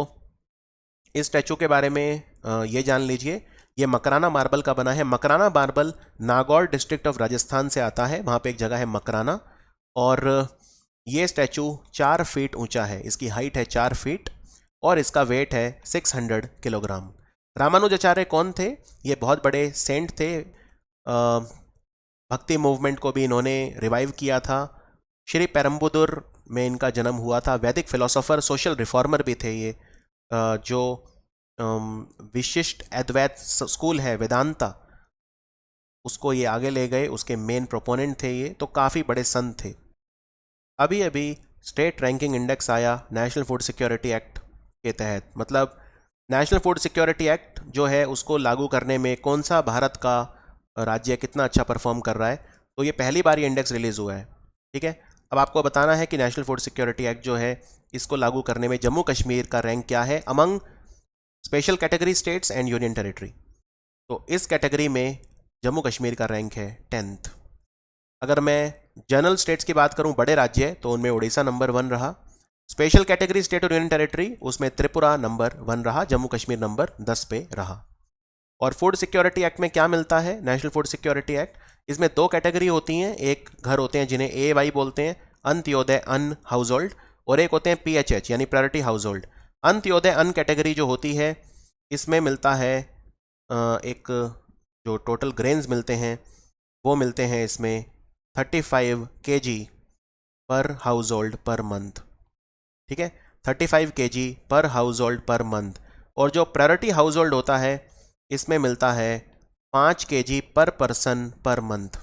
इस स्टैचू के बारे में ये जान लीजिए, ये मकराना मार्बल का बना है। Makrana marble Nagaur district of Rajasthan से आता है, वहाँ पे एक जगह है मकराना। और ये स्टैचू 4 फीट ऊंचा है, इसकी हाइट है 4 फीट और इसका वेट है 600 किलोग्राम। रामानुजाचार्य कौन थे? ये बहुत बड़े सेंट थे। भक्ति मूवमेंट को भी इन्होंने रिवाइव किया था। श्री पेरम्बुदुर में इनका जन्म हुआ था। वैदिक फिलोसोफर, सोशल रिफॉर्मर भी थे ये। जो विशिष्ट अद्वैत स्कूल है वेदांता, उसको ये आगे ले गए, उसके मेन प्रोपोनेंट थे ये। तो काफ़ी बड़े संत थे। अभी अभी स्टेट रैंकिंग इंडेक्स आया नेशनल फूड सिक्योरिटी एक्ट के तहत। मतलब नेशनल फूड सिक्योरिटी एक्ट जो है उसको लागू करने में कौन सा भारत का राज्य कितना अच्छा परफॉर्म कर रहा है, तो ये पहली बार ये इंडेक्स रिलीज़ हुआ है। ठीक है, अब आपको बताना है कि नेशनल फूड सिक्योरिटी एक्ट जो है इसको लागू करने में जम्मू कश्मीर का रैंक क्या है among special category states and union territory. तो इस कैटेगरी में जम्मू कश्मीर का रैंक है 10th। अगर मैं जनरल स्टेट्स की बात करूं, बड़े राज्य, तो उनमें उड़ीसा नंबर 1 रहा। स्पेशल कैटेगरी स्टेट और यूनियन टेरिटरी, उसमें त्रिपुरा नंबर 1 रहा। जम्मू कश्मीर नंबर 10 पे रहा। और फूड सिक्योरिटी एक्ट में क्या मिलता है? नेशनल फूड सिक्योरिटी एक्ट, इसमें 2 कैटेगरी होती हैं। एक घर होते हैं जिन्हें AY बोलते हैं, अंत्योदय अन्न हाउस होल्ड, और एक होते हैं PHH यानी प्रायोरिटी हाउस होल्ड। अंत्योदय अन्न कैटेगरी जो होती है इसमें मिलता है एक जो टोटल ग्रेन्स मिलते हैं वो मिलते हैं इसमें 35 kg पर हाउस होल्ड पर मंथ। ठीक है, 35 kg पर हाउस होल्ड पर मंथ। और जो प्रायोरिटी हाउस होल्ड होता है इसमें मिलता है 5 kg पर पर्सन पर मंथ।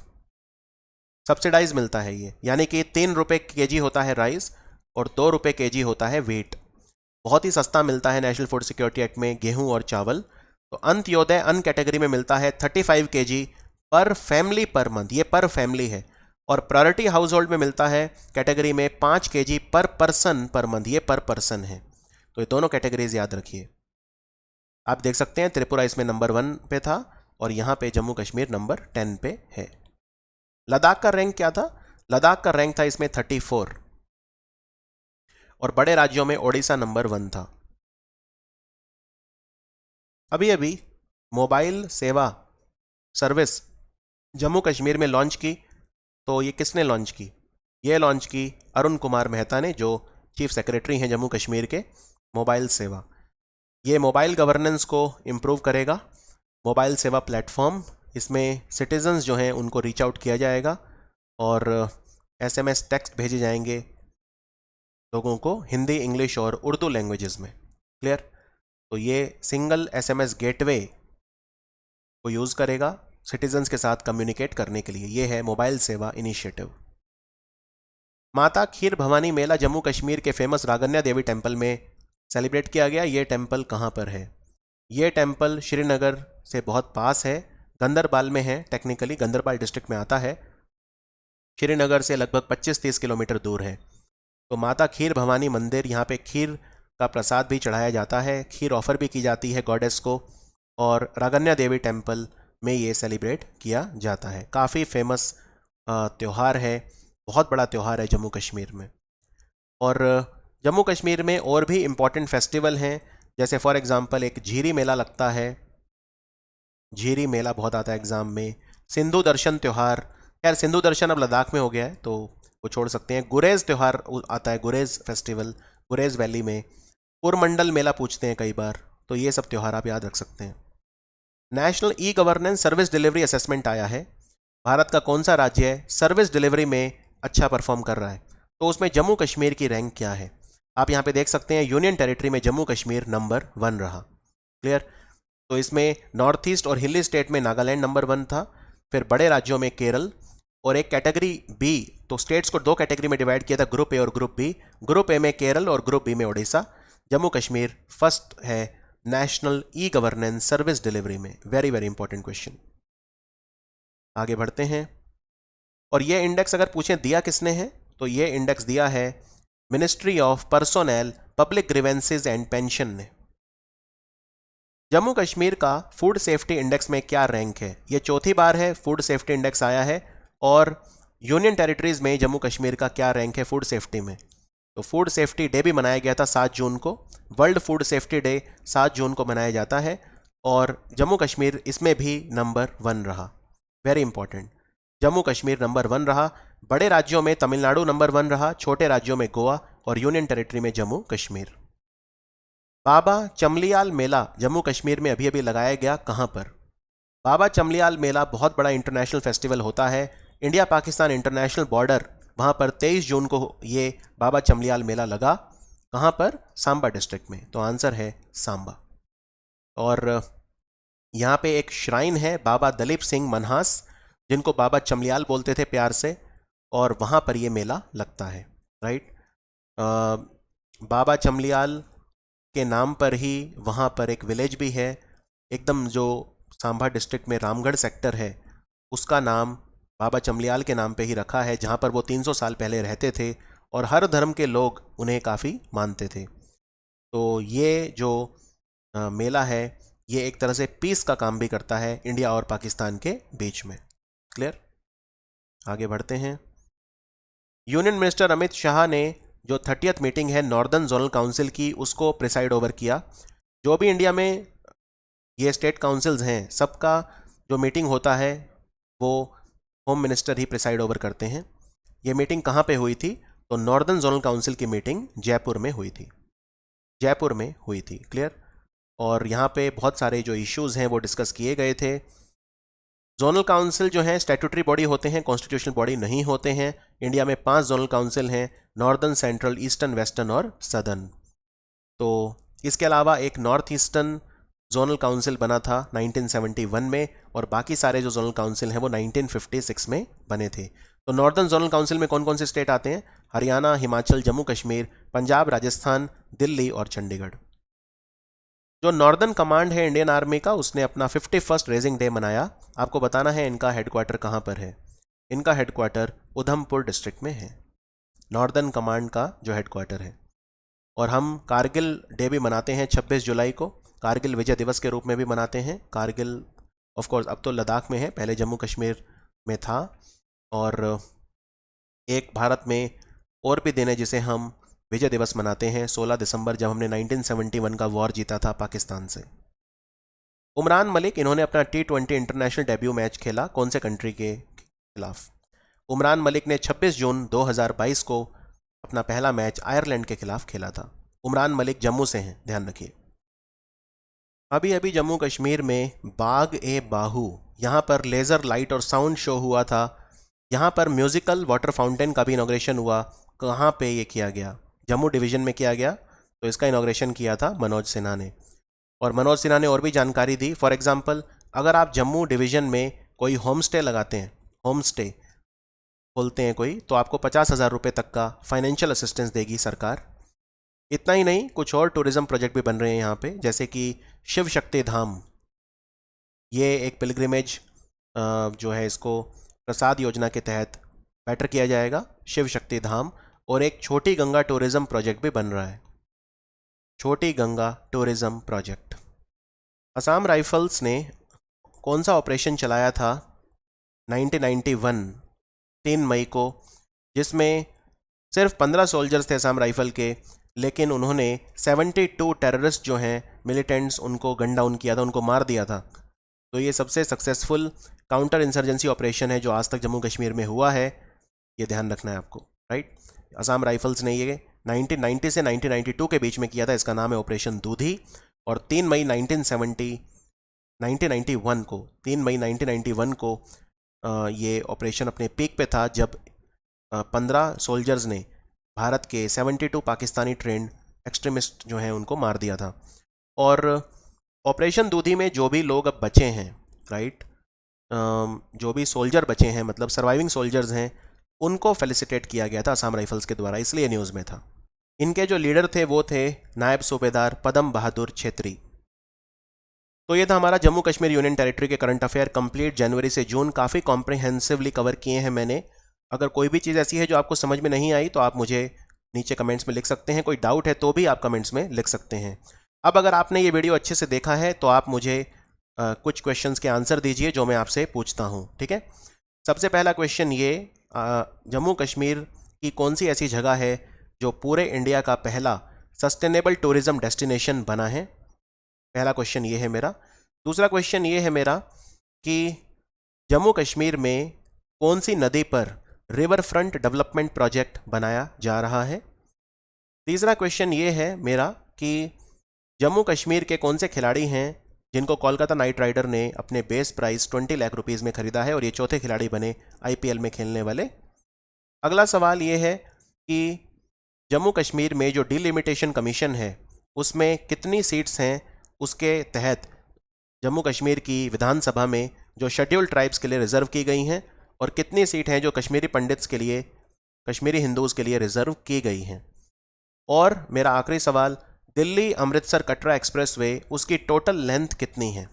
सब्सिडाइज मिलता है ये, यानी कि 3 रुपये kg होता है राइस और 2 रुपये kg होता है वीट। बहुत ही सस्ता मिलता है नेशनल फूड सिक्योरिटी एक्ट में गेहूं और चावल। तो अंत्योदय अन्न कैटेगरी में मिलता है 35 kg पर फैमिली पर मंथ, ये पर फैमिली है। और प्रायोरिटी हाउस होल्ड में मिलता है कैटेगरी में 5 kg पर पर्सन पर मंथ, ये पर पर्सन है। तो ये दोनों कैटेगरीज याद रखिए। आप देख सकते हैं त्रिपुरा इसमें नंबर 1 पे था और यहाँ पे जम्मू कश्मीर नंबर 10 पे है। लद्दाख का रैंक क्या था? लद्दाख का रैंक था इसमें 34 और बड़े राज्यों में ओडिशा नंबर 1 था। अभी अभी मोबाइल सेवा सर्विस जम्मू कश्मीर में लॉन्च की। तो ये किसने लॉन्च की? ये लॉन्च की अरुण कुमार मेहता ने, जो चीफ सेक्रेटरी हैं जम्मू कश्मीर के। मोबाइल सेवा, ये मोबाइल गवर्नेंस को इम्प्रूव करेगा। मोबाइल सेवा प्लेटफॉर्म, इसमें सिटीजन्स जो हैं उनको रीच आउट किया जाएगा और SMS टेक्स्ट भेजे जाएंगे लोगों को हिंदी, इंग्लिश और उर्दू लैंग्वेजेस में। क्लियर? तो ये सिंगल SMS गेटवे को यूज़ करेगा सिटीजन्स के साथ कम्युनिकेट करने के लिए। ये है मोबाइल सेवा इनिशिएटिव। माता खीर भवानी मेला जम्मू कश्मीर के फेमस रागन्या देवी टेम्पल में सेलिब्रेट किया गया। ये टेम्पल कहाँ पर है? ये टेम्पल श्रीनगर से बहुत पास है, गंदरबाल में है। टेक्निकली गंदरबाल डिस्ट्रिक्ट में आता है, श्रीनगर से लगभग 25-30 किलोमीटर दूर है। तो माता खीर भवानी मंदिर, यहाँ पे खीर का प्रसाद भी चढ़ाया जाता है, खीर ऑफर भी की जाती है गॉडेस को, और रागन्या देवी टेम्पल में ये सेलिब्रेट किया जाता है। काफ़ी फेमस त्यौहार है, बहुत बड़ा त्यौहार है जम्मू कश्मीर में। और जम्मू कश्मीर में और भी इम्पॉर्टेंट फेस्टिवल हैं, जैसे फॉर एग्जांपल एक झीरी मेला लगता है, झीरी मेला बहुत आता है एग्ज़ाम में। सिंधु दर्शन त्यौहार, यार सिंधु दर्शन अब लद्दाख में हो गया है तो वो छोड़ सकते हैं। गुरेज त्यौहार आता है, गुरेज फेस्टिवल, गुरेज वैली में। पुरमंडल मेला पूछते हैं कई बार, तो ये सब त्यौहार आप याद रख सकते हैं। National E Governance Service delivery assessment आया है। भारत का कौन सा राज्य है सर्विस डिलीवरी में अच्छा परफॉर्म कर रहा है? तो उसमें जम्मू कश्मीर की रैंक क्या है? आप यहाँ पे देख सकते हैं, यूनियन टेरिटरी में जम्मू कश्मीर नंबर 1 रहा। क्लियर? तो इसमें नॉर्थ ईस्ट और हिली स्टेट में नागालैंड नंबर 1 था, फिर बड़े राज्यों में केरल, और एक कैटेगरी बी, तो स्टेट्स को 2 कैटेगरी में डिवाइड किया था, ग्रुप ए और ग्रुप बी। ग्रुप ए में केरल और ग्रुप बी में उड़ीसा। जम्मू कश्मीर फर्स्ट है National E Governance Service Delivery में। Very very important question. आगे बढ़ते हैं। और ये इंडेक्स अगर पूछें दिया किसने है, तो ये इंडेक्स दिया है ministry of personnel, public grievances and pension ने। जम्मू कश्मीर का फूड सेफ्टी इंडेक्स में क्या रैंक है? ये चौथी बार है फूड सेफ्टी इंडेक्स आया है। और यूनियन टेरिटरीज में जम्मू कश्मीर का क्या रैंक है फूड सेफ्टी में? तो फूड सेफ्टी डे भी मनाया गया था 7 जून को, वर्ल्ड फूड सेफ्टी डे 7 जून को मनाया जाता है, और जम्मू कश्मीर इसमें भी नंबर 1 रहा। Very important, Jammu Kashmir number 1 रहा। बड़े राज्यों में तमिलनाडु नंबर 1 रहा, छोटे राज्यों में गोवा, और यूनियन टेरिटरी में जम्मू कश्मीर। बाबा चमलियाल मेला जम्मू कश्मीर में अभी अभी लगाया गया, कहाँ पर? बाबा चमलियाल मेला बहुत बड़ा इंटरनेशनल फेस्टिवल होता है, इंडिया पाकिस्तान इंटरनेशनल बॉर्डर, वहाँ पर 23 जून को ये बाबा चमलियाल मेला लगा। कहाँ पर? सांबा डिस्ट्रिक्ट में। तो आंसर है सांबा। और यहाँ पे एक श्राइन है बाबा दलीप सिंह मनहास, जिनको बाबा चमलियाल बोलते थे प्यार से, और वहाँ पर ये मेला लगता है। राइट, बाबा चमलियाल के नाम पर ही वहाँ पर एक विलेज भी है, एकदम जो सांबा डिस्ट्रिक्ट में रामगढ़ सेक्टर है, उसका नाम बाबा चमलियाल के नाम पे ही रखा है, जहाँ पर वो 300 साल पहले रहते थे, और हर धर्म के लोग उन्हें काफ़ी मानते थे। तो ये जो मेला है, ये एक तरह से पीस का काम भी करता है इंडिया और पाकिस्तान के बीच में। क्लियर? आगे बढ़ते हैं। यूनियन मिनिस्टर अमित शाह ने जो 30th मीटिंग है नॉर्दर्न जोनल काउंसिल की, उसको प्रिसाइड ओवर किया। जो भी इंडिया में ये स्टेट काउंसिल्स हैं, सबका जो मीटिंग होता है वो होम मिनिस्टर ही प्रिसाइड ओवर करते हैं। ये मीटिंग कहाँ पे हुई थी? तो नॉर्दर्न जोनल काउंसिल की मीटिंग जयपुर में हुई थी, जयपुर में हुई थी। क्लियर? और यहाँ पे बहुत सारे जो इश्यूज़ हैं वो डिस्कस किए गए थे। जोनल काउंसिल जो हैं स्टैट्यूटरी बॉडी होते हैं, कॉन्स्टिट्यूशनल बॉडी नहीं होते हैं। इंडिया में 5 जोनल काउंसिल हैं, नॉर्दर्न, सेंट्रल, ईस्टर्न, वेस्टर्न और सदर्न। तो इसके अलावा एक नॉर्थ ईस्टर्न जोनल काउंसिल बना था 1971 में, और बाकी सारे जो जोनल काउंसिल हैं वो 1956 में बने थे। तो नॉर्दर्न जोनल काउंसिल में कौन कौन से स्टेट आते हैं? हरियाणा, हिमाचल, जम्मू कश्मीर, पंजाब, राजस्थान, दिल्ली और चंडीगढ़। जो नॉर्दर्न कमांड है इंडियन आर्मी का, उसने अपना 51st रेजिंग डे मनाया। आपको बताना है इनका हेडक्वार्टर कहाँ पर है। इनका हेडक्वार्टर उधमपुर डिस्ट्रिक्ट में है, नॉर्दर्न कमांड का जो हेडक्वार्टर है। और हम कारगिल डे भी मनाते हैं 26 जुलाई को, कारगिल विजय दिवस के रूप में भी मनाते हैं। कारगिल ऑफ कोर्स अब तो लद्दाख में है, पहले जम्मू कश्मीर में था। और एक भारत में और भी दिन है जिसे हम विजय दिवस मनाते हैं, 16 दिसंबर, जब हमने 1971 का वॉर जीता था पाकिस्तान से। उमरान मलिक, इन्होंने अपना T20 इंटरनेशनल डेब्यू मैच खेला, कौन से कंट्री के खिलाफ? उमरान मलिक ने 26 जून 2022 को अपना पहला मैच आयरलैंड के खिलाफ खेला था। उमरान मलिक जम्मू से हैं, ध्यान रखिए। अभी अभी जम्मू कश्मीर में बाग ए बाहू, यहाँ पर लेज़र लाइट और साउंड शो हुआ था। यहाँ पर म्यूजिकल वाटर फाउंटेन का भी इनॉग्रेशन हुआ। कहाँ पे ये किया गया? जम्मू डिवीज़न में किया गया। तो इसका इनॉग्रेशन किया था मनोज सिन्हा ने। और मनोज सिन्हा ने और भी जानकारी दी। फॉर एग्जांपल, अगर आप जम्मू डिवीज़न में कोई होम स्टे लगाते हैं, होम स्टे खोलते हैं कोई, तो आपको 50,000 रुपये तक का फाइनेंशियल असिस्टेंस देगी सरकार। इतना ही नहीं, कुछ और टूरिज्म प्रोजेक्ट भी बन रहे हैं यहाँ पे, जैसे कि शिव शक्ति धाम, ये एक पिलग्रिमेज जो है इसको प्रसाद योजना के तहत बेटर किया जाएगा, शिव शक्ति धाम। और एक छोटी गंगा टूरिज्म प्रोजेक्ट भी बन रहा है, छोटी Ganga tourism project. Assam rifles ने कौन सा ऑपरेशन चलाया था 1991 3 मई को, जिसमें सिर्फ 15 सोल्जर्स थे असम राइफल के, लेकिन उन्होंने 72 टेररिस्ट जो हैं मिलिटेंट्स, उनको गन डाउन किया था, उनको मार दिया था। तो ये सबसे सक्सेसफुल काउंटर इंसर्जेंसी ऑपरेशन है जो आज तक जम्मू कश्मीर में हुआ है, ये ध्यान रखना है आपको, राइट। असम राइफल्स ने ये 1990 से 1992 के बीच में किया था, इसका नाम है ऑपरेशन दूधी। और 3 मई 1991 को 3 मई 1991 को ये ऑपरेशन अपने पीक पे था, जब 15 सोल्जर्स ने भारत के 72 पाकिस्तानी ट्रेंड एक्सट्रीमिस्ट जो हैं उनको मार दिया था। और ऑपरेशन दूधी में जो भी लोग अब बचे हैं, राइट, जो भी सोल्जर बचे हैं, मतलब सर्वाइविंग सोल्जर्स हैं, उनको फेलिसिटेट किया गया था असम राइफल्स के द्वारा, इसलिए न्यूज़ में था। इनके जो लीडर थे वो थे नायब सूबेदार पदम बहादुर छेत्री। तो ये था हमारा जम्मू कश्मीर यूनियन टेरिटरी के करंट अफेयर कंप्लीट जनवरी से जून, काफ़ी कॉम्प्रिहेंसिवली कवर किए हैं मैंने। अगर कोई भी चीज़ ऐसी है जो आपको समझ में नहीं आई तो आप मुझे नीचे कमेंट्स में लिख सकते हैं, कोई डाउट है तो भी आप कमेंट्स में लिख सकते हैं। अब अगर आपने ये वीडियो अच्छे से देखा है तो आप मुझे कुछ क्वेश्चंस के आंसर दीजिए जो मैं आपसे पूछता हूँ, ठीक है। सबसे पहला क्वेश्चन ये, जम्मू कश्मीर की कौन सी ऐसी जगह है जो पूरे इंडिया का पहला सस्टेनेबल टूरिज्म डेस्टिनेशन बना है? पहला क्वेश्चन ये है मेरा। दूसरा क्वेश्चन ये है मेरा कि जम्मू कश्मीर में कौन सी नदी पर रिवर फ्रंट डेवलपमेंट प्रोजेक्ट बनाया जा रहा है? तीसरा क्वेश्चन ये है मेरा कि जम्मू कश्मीर के कौन से खिलाड़ी हैं जिनको कोलकाता नाइट राइडर ने अपने बेस प्राइस 20 लाख रुपीज़ में ख़रीदा है और ये चौथे खिलाड़ी बने IPL में खेलने वाले। अगला सवाल ये है कि जम्मू कश्मीर में जो डिलिमिटेशन कमीशन है उसमें कितनी सीट्स हैं, उसके तहत जम्मू कश्मीर की विधानसभा में जो शेड्यूल ट्राइब्स के लिए रिजर्व की गई हैं, और कितनी सीट हैं जो कश्मीरी पंडित्स के लिए, कश्मीरी हिंदूज़ के लिए रिजर्व की गई हैं। और मेरा आखिरी सवाल, दिल्ली अमृतसर कटरा एक्सप्रेसवे, उसकी टोटल लेंथ कितनी है?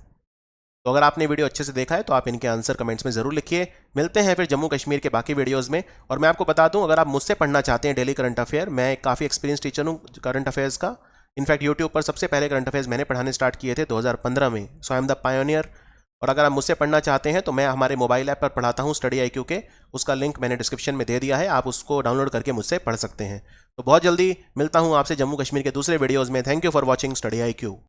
तो अगर आपने वीडियो अच्छे से देखा है तो आप इनके आंसर कमेंट्स में ज़रूर लिखिए। मिलते हैं फिर जम्मू कश्मीर के बाकी वीडियोस में। और मैं आपको बता दूं, अगर आप मुझसे पढ़ना चाहते हैं डेली करंट अफेयर, मैं काफ़ी एक्सपीरियंस टीचर हूं करंट अफेयर्स का। इनफैक्ट यूट्यूब पर सबसे पहले करंट अफेयर्स मैंने पढ़ाने स्टार्ट किए थे 2015 में, सो आई एम द पायोनियर। और अगर आप मुझसे पढ़ना चाहते हैं तो मैं हमारे मोबाइल ऐप पर पढ़ाता हूँ स्टडी IQ के, उसका लिंक मैंने डिस्क्रिप्शन में दे दिया है, आप उसको डाउनलोड करके मुझसे पढ़ सकते हैं। तो बहुत जल्दी मिलता हूँ आपसे जम्मू कश्मीर के दूसरे वीडियोज़ में। Thank you for watching study IQ।